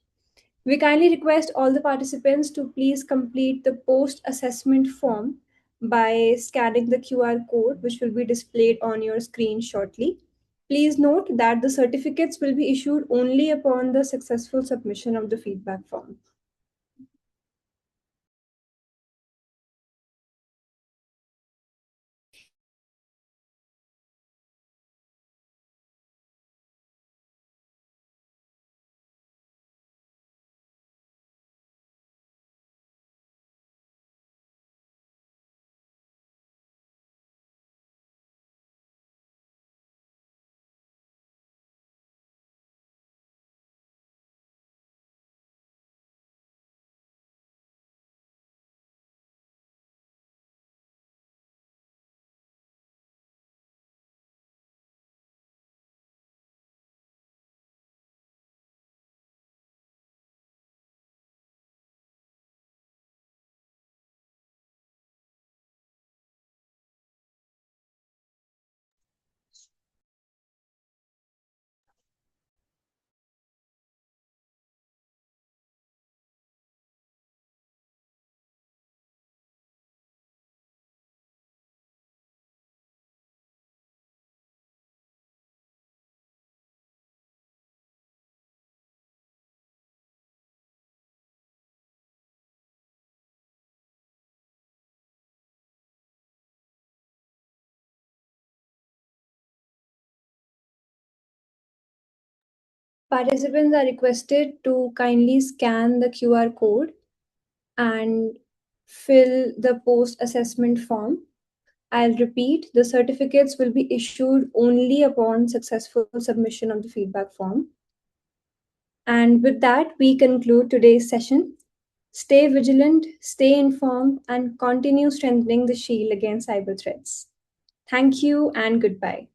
We kindly request all the participants to please complete the post assessment form by scanning the QR code, which will be displayed on your screen shortly. Please note that the certificates will be issued only upon the successful submission of the feedback form. Participants are requested to kindly scan the QR code and fill the post assessment form. I'll repeat, the certificates will be issued only upon successful submission of the feedback form. And with that, we conclude today's session. Stay vigilant, stay informed, and continue strengthening the shield against cyber threats. Thank you and goodbye.